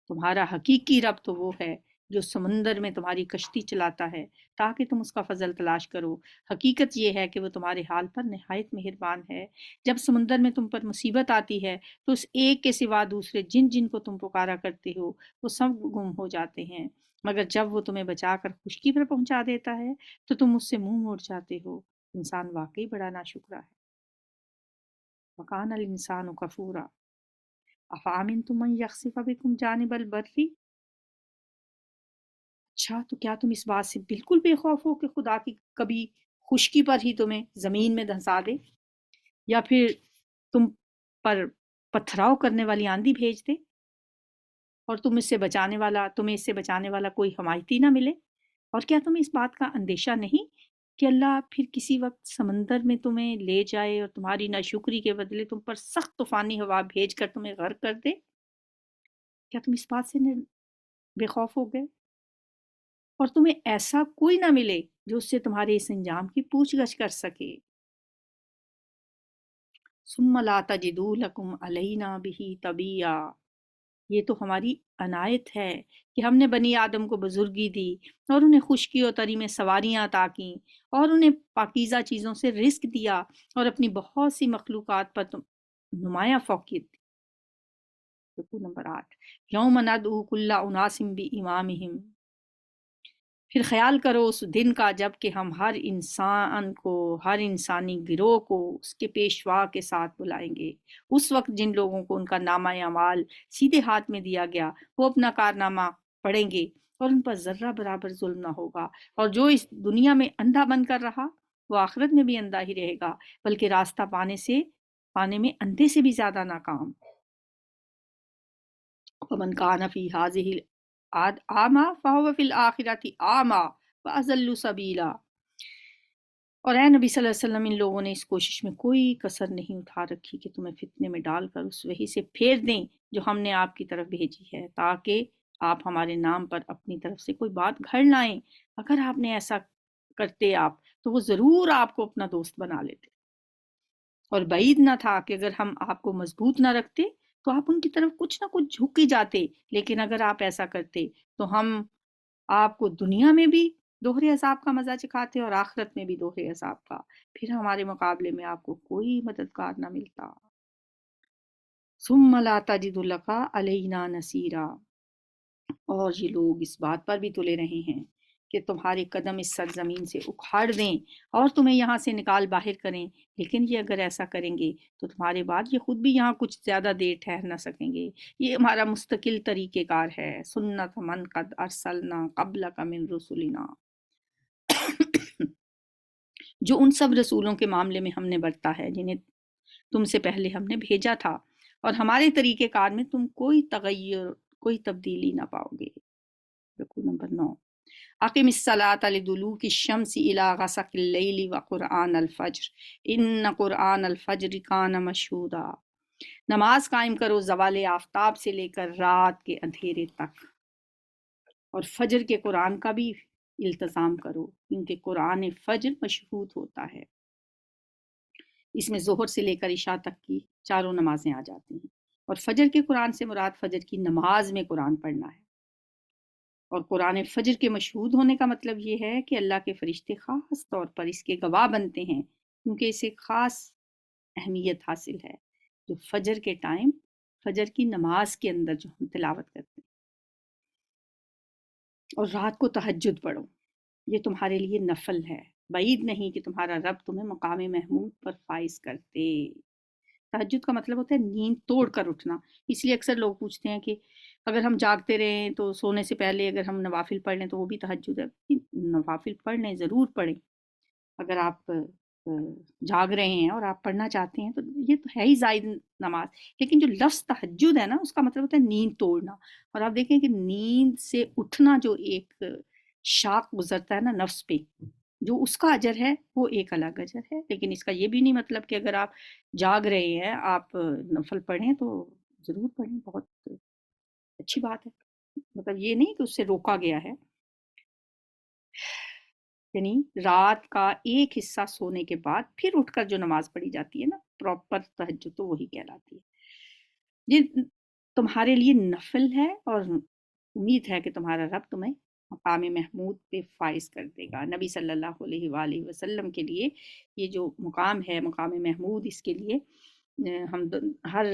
تمہارا حقیقی رب تو وہ ہے جو سمندر میں تمہاری کشتی چلاتا ہے تاکہ تم اس کا فضل تلاش کرو۔ حقیقت یہ ہے کہ وہ تمہارے حال پر نہایت مہربان ہے۔ جب سمندر میں تم پر مصیبت آتی ہے تو اس ایک کے سوا دوسرے جن جن کو تم پکارا کرتے ہو وہ سب گم ہو جاتے ہیں، مگر جب وہ تمہیں بچا کر خشکی پر پہنچا دیتا ہے تو تم اس سے منہ موڑ جاتے ہو۔ انسان واقعی بڑا ناشکرا ہے۔ وَكَانَ الْإِنسَانُ كَفُورًا أَفَأَمِنْتُم مَّن يَخْسِفَ بِكُمْ جَانِبَ الْبَرِّ۔ اچھا تو کیا تم اس بات سے بالکل بے خوف ہو کہ خدا کی کبھی خشکی پر ہی تمہیں زمین میں دھنسا دے، یا پھر تم پر پتھراؤ کرنے والی آندھی بھیج دے اور تمہیں اس سے بچانے والا کوئی حمایتی نہ ملے؟ اور کیا تمہیں اس بات کا اندیشہ نہیں کہ اللہ پھر کسی وقت سمندر میں تمہیں لے جائے اور تمہاری ناشکری کے بدلے تم پر سخت طوفانی ہوا بھیج کر تمہیں غرق کر دے؟ کیا تم اس بات سے بے خوف ہو گئے؟ اور تمہیں ایسا کوئی نہ ملے جو اس سے تمہارے اس انجام کی پوچھ گچھ کر سکے۔ ثم لا تجدوا لکم علینا بہ طبیعا، یہ تو ہماری عنایت ہے کہ ہم نے بنی آدم کو بزرگی دی اور انہیں خشکی و تری میں سواریاں عطا کیں اور انہیں پاکیزہ چیزوں سے رزق دیا اور اپنی بہت سی مخلوقات پر نمایاں فوقیت دی۔ رکوع نمبر 8۔ یوم ندعو کل اناس بامامہم پھر خیال کرو اس دن کا جب کہ ہم ہر انسان کو، ہر انسانی گروہ کو اس کے پیشوا کے ساتھ بلائیں گے۔ اس وقت جن لوگوں کو ان کا نامہ اعمال سیدھے ہاتھ میں دیا گیا وہ اپنا کارنامہ پڑھیں گے اور ان پر ذرہ برابر ظلم نہ ہوگا، اور جو اس دنیا میں اندھا بن کر رہا وہ آخرت میں بھی اندھا ہی رہے گا، بلکہ راستہ پانے میں اندھے سے بھی زیادہ ناکام۔ ومن کان فی ہذہ اعمی فہو فی الآخرۃ اعمی واضل سبیلا۔ اور اے نبی صلی اللہ علیہ وسلم، ان لوگوں نے اس کوشش میں کوئی کسر نہیں اٹھا رکھی کہ تمہیں فتنے میں ڈال کر اس وحی سے پھیر دیں جو ہم نے آپ کی طرف بھیجی ہے، تاکہ آپ ہمارے نام پر اپنی طرف سے کوئی بات گھڑ لائیں۔ اگر آپ نے ایسا کرتے آپ تو وہ ضرور آپ کو اپنا دوست بنا لیتے، اور بعید نہ تھا کہ اگر ہم آپ کو مضبوط نہ رکھتے تو آپ ان کی طرف کچھ نہ کچھ جھک ہی جاتے، لیکن اگر آپ ایسا کرتے تو ہم آپ کو دنیا میں بھی دوہرے عذاب کا مزہ چکھاتے اور آخرت میں بھی دوہرے عذاب کا، پھر ہمارے مقابلے میں آپ کو کوئی مددگار نہ ملتا۔ ثم لا تجد لک علینا نصیرا۔ اور یہ لوگ اس بات پر بھی تلے رہے ہیں کہ تمہارے قدم اس سرزمین سے اکھاڑ دیں اور تمہیں یہاں سے نکال باہر کریں، لیکن یہ اگر ایسا کریں گے تو تمہارے بعد یہ خود بھی یہاں کچھ زیادہ دیر ٹھہر نہ سکیں گے۔ یہ ہمارا مستقل طریقہ کار ہے، سنت من قد ارسلنا قبلک من رسلنا، جو ان سب رسولوں کے معاملے میں ہم نے برتا ہے جنہیں تم سے پہلے ہم نے بھیجا تھا، اور ہمارے طریقہ کار میں تم کوئی تغیر، کوئی تبدیلی نہ پاؤ گے۔ رکوع نمبر 9۔ اقم الصلاۃ لدلوک الشمس الی غسق اللیل وقرآن الفجر ان قرآن الفجر کان مشہودا۔ نماز قائم کرو زوال آفتاب سے لے کر رات کے اندھیرے تک، اور فجر کے قرآن کا بھی التزام کرو کیونکہ قرآن فجر مشہود ہوتا ہے۔ اس میں ظہر سے لے کر عشاء تک کی چاروں نمازیں آ جاتی ہیں، اور فجر کے قرآن سے مراد فجر کی نماز میں قرآن پڑھنا ہے۔ اور قرآن فجر کے مشہود ہونے کا مطلب یہ ہے کہ اللہ کے فرشتے خاص طور پر اس کے گواہ بنتے ہیں، کیونکہ اسے خاص اہمیت حاصل ہے جو فجر کے ٹائم، فجر کی نماز کے اندر جو ہم تلاوت کرتے ہیں۔ اور رات کو تہجد پڑھو، یہ تمہارے لیے نفل ہے، بعید نہیں کہ تمہارا رب تمہیں مقام محمود پر فائز کرتے۔ تہجد کا مطلب ہوتا ہے نیند توڑ کر اٹھنا، اس لیے اکثر لوگ پوچھتے ہیں کہ اگر ہم جاگتے رہیں تو سونے سے پہلے اگر ہم نوافل پڑھ لیں تو وہ بھی تہجد ہے۔ نوافل پڑھ لیں، ضرور پڑھیں، اگر آپ جاگ رہے ہیں اور آپ پڑھنا چاہتے ہیں تو یہ تو ہے ہی زائد نماز، لیکن جو لفظ تہجد ہے نا اس کا مطلب ہوتا ہے نیند توڑنا۔ اور آپ دیکھیں کہ نیند سے اٹھنا جو ایک شاق گزرتا ہے نا نفس پہ، جو اس کا اجر ہے وہ ایک الگ اجر ہے، لیکن اس کا یہ بھی نہیں مطلب کہ اگر آپ جاگ رہے ہیں آپ نفل پڑھیں تو ضرور پڑھیں، بہت اچھی بات ہے، مطلب یہ نہیں کہ اس سے روکا گیا ہے۔ یعنی رات کا ایک حصہ سونے کے بعد پھر اٹھ کر جو نماز پڑھی جاتی ہے نا پراپر تہجد، تو وہی کہلاتی ہے۔ یہ تمہارے لیے نفل ہے، اور امید ہے کہ تمہارا رب تمہیں مقام محمود پہ فائز کر دے گا۔ نبی صلی اللہ علیہ وآلہ وسلم کے لیے یہ جو مقام ہے مقام محمود، اس کے لیے ہم ہر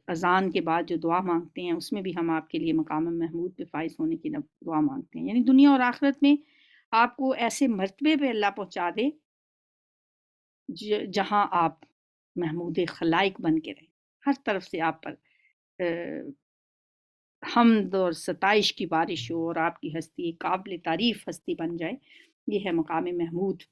اذان کے بعد جو دعا مانگتے ہیں اس میں بھی ہم آپ کے لیے مقام محمود پہ فائز ہونے کی دعا مانگتے ہیں، یعنی دنیا اور آخرت میں آپ کو ایسے مرتبے پہ اللہ پہنچا دے جہاں آپ محمود خلائق بن کے رہیں، ہر طرف سے آپ پر حمد اور ستائش کی بارش ہو اور آپ کی ہستی قابل تعریف ہستی بن جائے، یہ ہے مقام محمود۔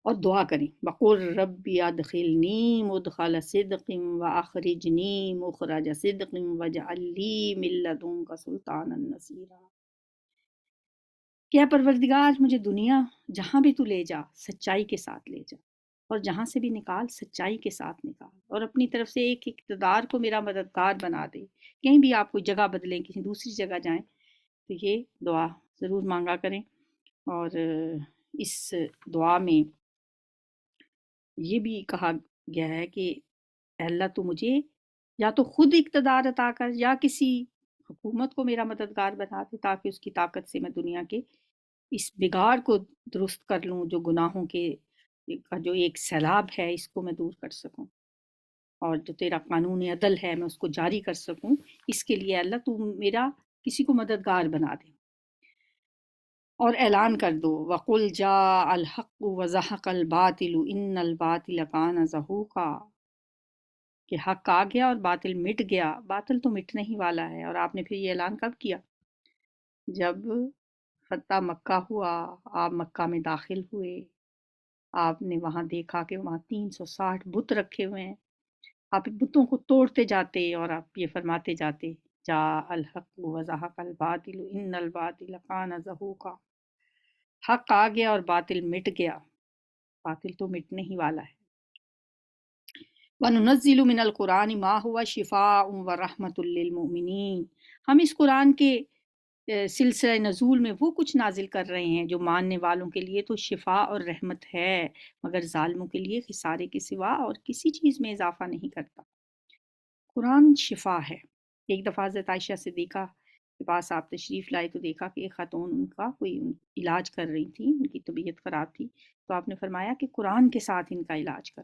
اور دعا کریں، وقل ربی ادخلنی مدخل صدق واخرجنی مخرج صدق واجعل لی من لدنک سلطانا نصیرا، کہ اے پروردگار مجھے دنیا جہاں بھی تو لے جا سچائی کے ساتھ لے جا، اور جہاں سے بھی نکال سچائی کے ساتھ نکال، اور اپنی طرف سے ایک اقتدار کو میرا مددگار بنا دے، کہیں بھی آپ کوئی جگہ بدلیں، کسی دوسری جگہ جائیں تو یہ دعا ضرور مانگا کریں۔ اور اس دعا میں یہ بھی کہا گیا ہے کہ اے اللہ تو مجھے یا تو خود اقتدار عطا کر یا کسی حکومت کو میرا مددگار بنا دے تاکہ اس کی طاقت سے میں دنیا کے اس بگاڑ کو درست کر لوں، جو گناہوں کے کا جو ایک سیلاب ہے اس کو میں دور کر سکوں، اور جو تیرا قانون عدل ہے میں اس کو جاری کر سکوں۔ اس کے لیے اللہ تو میرا کسی کو مددگار بنا دے۔ اور اعلان کر دو وَقُلْ جَاءَ الْحَقُّ وَزَهَقَ الْبَاطِلُ إِنَّ الْبَاطِلَ كَانَ زَهُوقًا، کہ حق آ گیا اور باطل مٹ گیا، باطل تو مٹنے ہی والا ہے۔ اور آپ نے پھر یہ اعلان کب کیا؟ جب فتح مکہ ہوا، آپ مکہ میں داخل ہوئے، آپ نے وہاں دیکھا کہ وہاں 360 بت رکھے ہوئے ہیں، آپ بتوں کو توڑتے جاتے اور آپ یہ فرماتے جاتے جا الحق وزحق الباطل ان الباطل کان زہوقا، حق آ گیا اور باطل مٹ گیا، باطل تو مٹنے ہی والا ہے۔ وَنُنَزِّلُ مِنَ الْقُرْآنِ مَا هُوَ شِفَاءٌ وَرَحْمَةٌ لِّلْمُؤْمِنِينَ، ہم اس قرآن کے سلسلہ نزول میں وہ کچھ نازل کر رہے ہیں جو ماننے والوں کے لیے تو شفا اور رحمت ہے، مگر ظالموں کے لیے خسارے کے سوا اور کسی چیز میں اضافہ نہیں کرتا۔ قرآن شفا ہے۔ ایک دفعہ حضرت عائشہ صدیقہ کے پاس آپ تشریف لائے تو دیکھا کہ ایک خاتون ان کا کوئی علاج کر رہی تھی، ان کی طبیعت خراب تھی، تو آپ نے فرمایا کہ قرآن کے ساتھ ان کا علاج کر،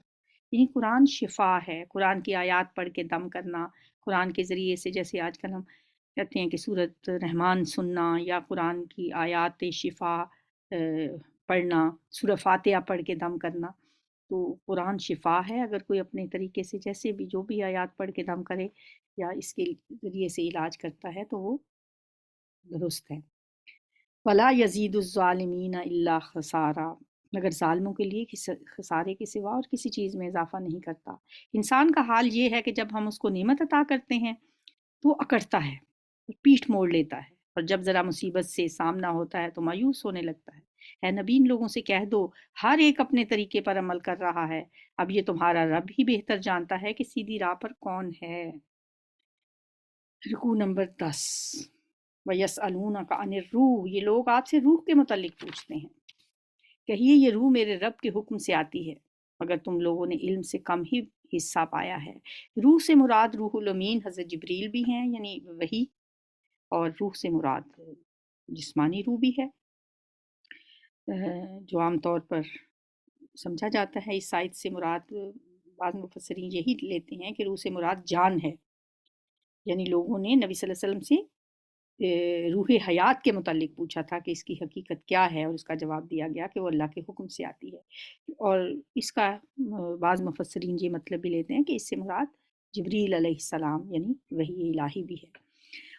یعنی قرآن شفا ہے۔ قرآن کی آیات پڑھ کے دم کرنا، قرآن کے ذریعے سے، جیسے آج کل ہم کہتے ہیں کہ سورۃ رحمان سننا یا قرآن کی آیات شفا پڑھنا، سورہ فاتحہ پڑھ کے دم کرنا، تو قرآن شفا ہے۔ اگر کوئی اپنے طریقے سے جیسے بھی جو بھی آیات پڑھ کے دم کرے یا اس کے ذریعے سے علاج کرتا ہے تو وہ درست ہے۔ وَلَا يَزِيدُ الظَّالِمِينَ إِلَّا خَسَارًا، مگر ظالموں کے لیے خسارے کے سوا اور کسی چیز میں اضافہ نہیں کرتا۔ انسان کا حال یہ ہے کہ جب ہم اس کو نعمت عطا کرتے ہیں تو وہ اکڑتا ہے، پیٹھ موڑ لیتا ہے، اور جب ذرا مصیبت سے سامنا ہوتا ہے تو مایوس ہونے لگتا ہے۔ اے نبی، ان لوگوں سے کہہ دو ہر ایک اپنے طریقے پر عمل کر رہا ہے، اب یہ تمہارا رب ہی بہتر جانتا ہے کہ سیدھی راہ پر کون ہے۔ رکوع نمبر 10۔ وَيَسْأَلُونَكَ عَنِ الرُّوحِ، یہ لوگ آپ سے روح کے متعلق پوچھتے ہیں، کہیے یہ روح میرے رب کے حکم سے آتی ہے، مگر تم لوگوں نے علم سے کم ہی حصہ پایا ہے۔ روح سے مراد روح الامین حضرت جبریل بھی ہیں، یعنی وحی، اور روح سے مراد جسمانی روح بھی ہے، جو عام طور پر سمجھا جاتا ہے اس آیت سے مراد بعض مفسرین یہی لیتے ہیں کہ روح سے مراد جان ہے، یعنی لوگوں نے نبی صلی اللہ علیہ وسلم سے روح حیات کے متعلق پوچھا تھا کہ اس کی حقیقت کیا ہے، اور اس کا جواب دیا گیا کہ وہ اللہ کے حکم سے آتی ہے، اور اس کا بعض مفسرین یہ مطلب بھی لیتے ہیں کہ اس سے مراد جبریل علیہ السلام یعنی وحی الہی بھی ہے۔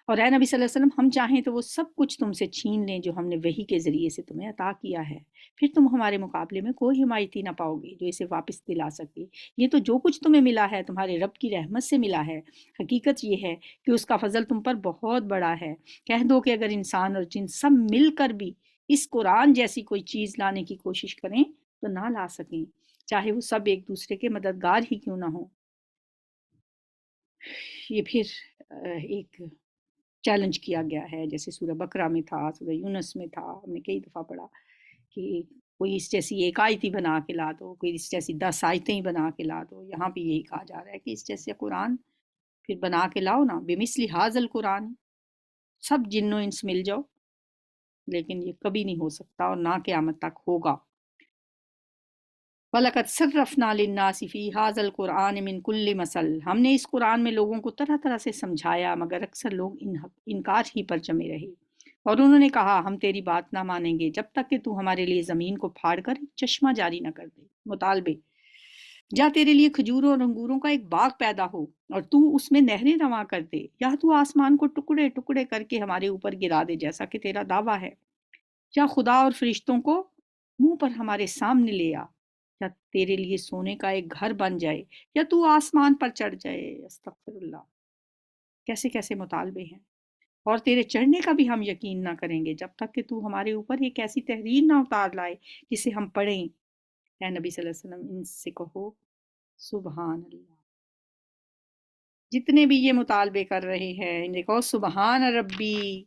اور اے نبی صلی اللہ علیہ وسلم، ہم چاہیں تو وہ سب کچھ تم سے چھین لیں جو ہم نے وحی کے ذریعے سے تمہیں عطا کیا ہے، پھر تم ہمارے مقابلے میں کوئی حمایتی نہ پاؤ گے جو اسے واپس دلا سکے۔ یہ تو جو کچھ تمہیں ملا ہے تمہارے رب کی رحمت سے ملا ہے، حقیقت یہ ہے کہ اس کا فضل تم پر بہت بڑا ہے۔ کہہ دو کہ اگر انسان اور جن سب مل کر بھی اس قرآن جیسی کوئی چیز لانے کی کوشش کریں تو نہ لا سکیں، چاہے وہ سب ایک دوسرے کے مددگار ہی کیوں نہ ہوں۔ یہ پھر ایک چیلنج کیا گیا ہے، جیسے سورہ بقرہ میں تھا، سورہ یونس میں تھا، ہم نے کئی دفعہ پڑھا کہ کوئی اس جیسی ایک آیت ہی بنا کے لا دو، کوئی اس جیسی 10 آیتیں ہی بنا کے لا دو۔ یہاں بھی یہی کہا جا رہا ہے کہ اس جیسے قرآن پھر بنا کے لاؤ نا، بمثل ھذا القرآن، سب جن و انس مل جاؤ، لیکن یہ کبھی نہیں ہو سکتا اور نہ قیامت تک ہوگا۔ وَلَقَدْ صَرَّفْنَا لِلنَّاسِ فِي هَذَا الْقُرْآنِ مِنْ كُلِّ مَثَلٍ، ہم نے اس قرآن میں لوگوں کو طرح طرح سے سمجھایا، مگر اکثر لوگ انکار ہی پر جمے رہے، اور انہوں نے کہا ہم تیری بات نہ مانیں گے جب تک کہ تو ہمارے لیے زمین کو پھاڑ کر ایک چشمہ جاری نہ کر دے۔ مطالبے، یا تیرے لیے کھجوروں اور انگوروں کا ایک باغ پیدا ہو اور تو اس میں نہریں رواں کر دے، یا تو آسمان کو ٹکڑے ٹکڑے کر کے ہمارے اوپر گرا دے جیسا کہ تیرا دعویٰ ہے، یا خدا اور فرشتوں کو منہ پر ہمارے سامنے لے آ، یا تیرے لیے سونے کا ایک گھر بن جائے، یا تو آسمان پر چڑھ جائے۔ استغفر اللہ، کیسے کیسے مطالبے ہیں۔ اور تیرے چڑھنے کا بھی ہم یقین نہ کریں گے جب تک کہ تو ہمارے اوپر ایک ایسی تحریر نہ اتار لائے جسے ہم پڑھیں۔ اے نبی صلی اللہ علیہ وسلم، ان سے کہو سبحان اللہ۔ جتنے بھی یہ مطالبے کر رہے ہیں ان کو سبحان ربی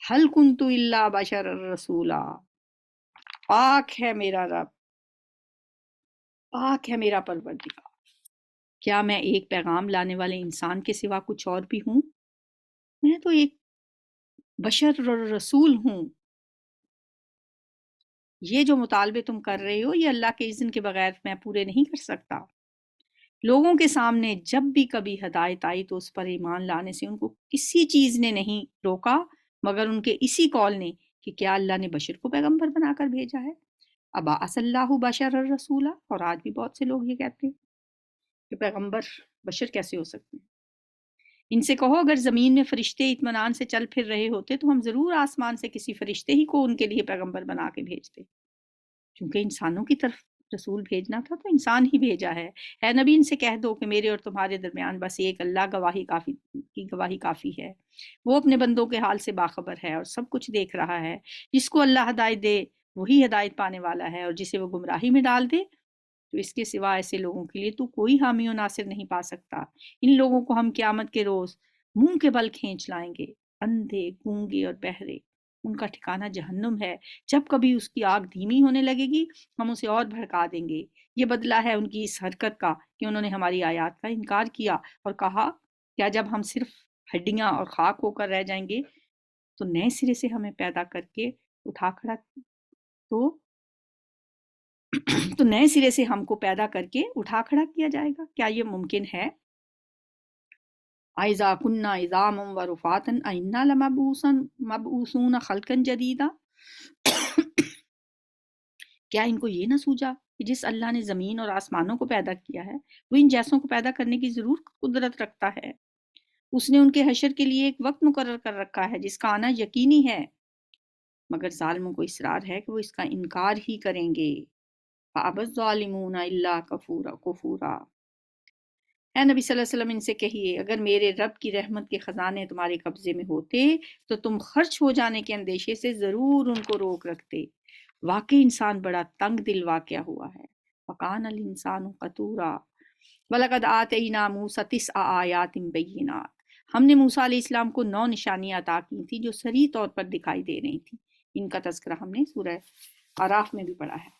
ہل کنت الا بشر رسولا، پاک ہے میرا رب، پاک ہے میرا پروردگار، کیا میں ایک پیغام لانے والے انسان کے سوا کچھ اور بھی ہوں؟ میں تو ایک بشر اور رسول ہوں۔ یہ جو مطالبے تم کر رہے ہو یہ اللہ کے اذن کے بغیر میں پورے نہیں کر سکتا۔ لوگوں کے سامنے جب بھی کبھی ہدایت آئی تو اس پر ایمان لانے سے ان کو کسی چیز نے نہیں روکا مگر ان کے اسی قول نے کہ کیا اللہ نے بشر کو پیغمبر بنا کر بھیجا ہے؟ ابعث اللہ بشر الرسولہ، اور آج بھی بہت سے لوگ یہ کہتے ہیں کہ پیغمبر بشر کیسے ہو سکتے ہیں۔ ان سے کہو اگر زمین میں فرشتے اطمینان سے چل پھر رہے ہوتے تو ہم ضرور آسمان سے کسی فرشتے ہی کو ان کے لیے پیغمبر بنا کے بھیجتے، کیونکہ انسانوں کی طرف رسول بھیجنا تھا تو انسان ہی بھیجا ہے۔ اے نبی ان سے کہہ دو کہ میرے اور تمہارے درمیان بس ایک اللہ گواہی کافی ہے، وہ اپنے بندوں کے حال سے باخبر ہے اور سب کچھ دیکھ رہا ہے۔ جس کو اللہ ہدایت دے وہی ہدایت پانے والا ہے، اور جسے وہ گمراہی میں ڈال دے تو اس کے سوا ایسے لوگوں کے لیے تو کوئی حامی و ناصر نہیں پا سکتا۔ ان لوگوں کو ہم قیامت کے روز منہ کے بل کھینچ لائیں گے، اندھے، گونگے اور بہرے، ان کا ٹھکانہ جہنم ہے۔ جب کبھی اس کی آگ دھیمی ہونے لگے گی ہم اسے اور بھڑکا دیں گے۔ یہ بدلہ ہے ان کی اس حرکت کا کہ انہوں نے ہماری آیات کا انکار کیا اور کہا کیا جب ہم صرف ہڈیاں اور خاک ہو کر رہ جائیں گے تو نئے سرے سے ہمیں پیدا کر کے اٹھا کھڑا تو نئے سرے سے ہم کو پیدا کر کے اٹھا کھڑا کیا جائے گا؟ کیا یہ ممکن ہے؟ اَإِذَا كُنَّا عِظَامًا وَرُفَاتًا أَإِنَّا لَمَبْعُوثُونَ خَلْقًا جَدِيدًا۔ کیا ان کو یہ نہ سوجا کہ جس اللہ نے زمین اور آسمانوں کو پیدا کیا ہے وہ ان جیسوں کو پیدا کرنے کی ضرور قدرت رکھتا ہے۔ اس نے ان کے حشر کے لیے ایک وقت مقرر کر رکھا ہے جس کا آنا یقینی ہے، مگر ظالموں کو اصرار ہے کہ وہ اس کا انکار ہی کریں گے۔ فَأَبَى الظَّالِمُونَ إِلَّا كُفُورًا۔ اے نبی صلی اللہ علیہ وسلم ان سے کہیے اگر میرے رب کی رحمت کے خزانے تمہارے قبضے میں ہوتے تو تم خرچ ہو جانے کے اندیشے سے ضرور ان کو روک رکھتے۔ واقعی انسان بڑا تنگ دل واقع ہوا ہے۔ وَقَانَ الْإِنسَانُ قَتُورًا وَلَقَدْ آتَيْنَا مُوسَىٰ 9 آیَاتٍ بَيِّنَاتٍ۔ ہم نے موسیٰ علیہ السلام کو 9 نشانیاں عطا کی تھیں جو صریح طور پر دکھائی دے رہی تھیں۔ ان کا تذکرہ ہم نے سورہ اعراف میں بھی پڑھا ہے۔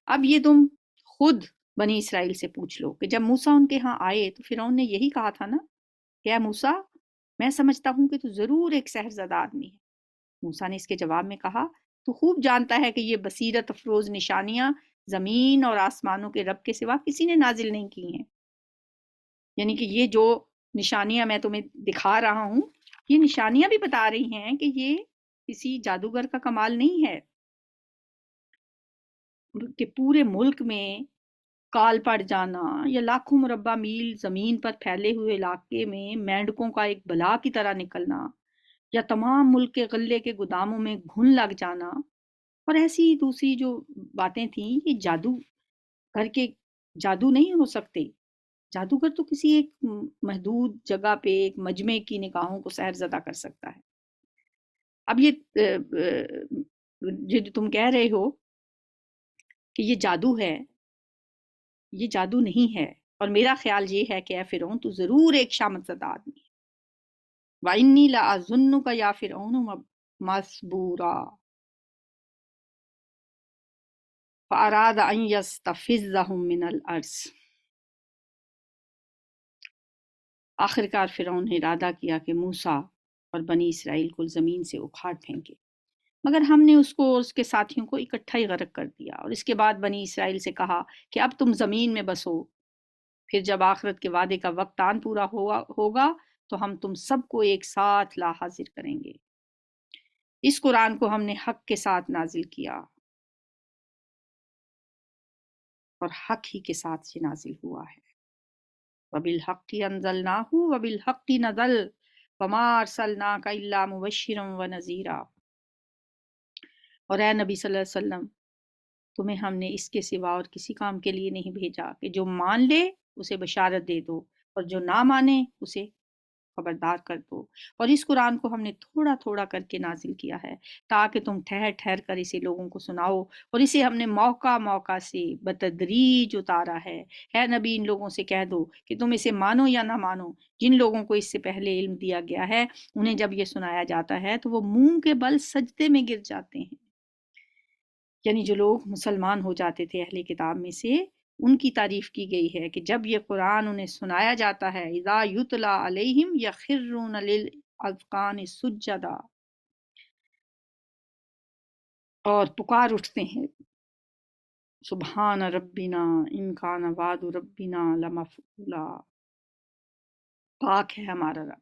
اب یہ تم خود بنی اسرائیل سے پوچھ لو کہ جب موسیٰ ان کے ہاں آئے تو فرعون نے یہی کہا تھا نا کہ اے موسیٰ میں سمجھتا ہوں کہ تو ضرور ایک سحر زدہ آدمی ہے۔ موسیٰ نے اس کے جواب میں کہا تو خوب جانتا ہے کہ یہ بصیرت افروز نشانیاں زمین اور آسمانوں کے رب کے سوا کسی نے نازل نہیں کی ہیں۔ یعنی کہ یہ جو نشانیاں میں تمہیں دکھا رہا ہوں یہ نشانیاں بھی بتا رہی ہیں کہ یہ کسی جادوگر کا کمال نہیں ہے کہ پورے ملک میں کال پڑ جانا یا لاکھوں مربع میل زمین پر پھیلے ہوئے علاقے میں مینڈکوں کا ایک بلا کی طرح نکلنا یا تمام ملک کے غلے کے گوداموں میں گھن لگ جانا اور ایسی دوسری جو باتیں تھیں یہ جادو گھر کے جادو نہیں ہو سکتے۔ جادوگر تو کسی ایک محدود جگہ پہ ایک مجمع کی نگاہوں کو سحر زدہ کر سکتا ہے۔ اب یہ جو تم کہہ رہے ہو کہ یہ جادو ہے، یہ جادو نہیں ہے، اور میرا خیال یہ ہے کہ اے فرعون تو ضرور ایک شامت زدہ آدمی ہے۔ وَإِنِّي لَأَظُنُّكَ يَا فِرْعَوْنُ مَثْبُورًا فَأَرَادَ أَن يَسْتَفِزَّهُم مِّنَ الْأَرْضِ۔ آخرکار فرعون نے ارادہ کیا کہ موسیٰ اور بنی اسرائیل کو زمین سے اکھاڑ پھینکے، مگر ہم نے اس کو اور اس کے ساتھیوں کو اکٹھا ہی غرق کر دیا، اور اس کے بعد بنی اسرائیل سے کہا کہ اب تم زمین میں بسو، پھر جب آخرت کے وعدے کا وقت آن پورا ہوگا تو ہم تم سب کو ایک ساتھ لا حاضر کریں گے۔ اس قرآن کو ہم نے حق کے ساتھ نازل کیا اور حق ہی کے ساتھ یہ نازل ہوا ہے۔ وَبِالْحَقِّ أَنزَلْنَاهُ وَبِالْحَقِّ نَزَلَ وَمَا أَرْسَلْنَاكَ إِلَّا مُبَشِّرًا وَنَذِيرًا۔ اور اے نبی صلی اللہ علیہ وسلم تمہیں ہم نے اس کے سوا اور کسی کام کے لیے نہیں بھیجا کہ جو مان لے اسے بشارت دے دو اور جو نہ مانے اسے خبردار کر دو، اور اس قرآن کو ہم نے تھوڑا تھوڑا کر کے نازل کیا ہے تاکہ تم ٹھہر ٹھہر کر اسے لوگوں کو سناؤ، اور اسے ہم نے موقع موقع سے بتدریج اتارا ہے۔ اے نبی ان لوگوں سے کہہ دو کہ تم اسے مانو یا نہ مانو، جن لوگوں کو اس سے پہلے علم دیا گیا ہے انہیں جب یہ سنایا جاتا ہے تو وہ منہ کے بل سجدے میں گر جاتے ہیں۔ یعنی جو لوگ مسلمان ہو جاتے تھے اہل کتاب میں سے ان کی تعریف کی گئی ہے کہ جب یہ قرآن انہیں سنایا جاتا ہے اذا یتلا علیہم یخرون للاذقان سجدا، اور پکار اٹھتے ہیں سبحان ربنا ان کان وعد ربنا لمفعولا، پاک ہے ہمارا رب،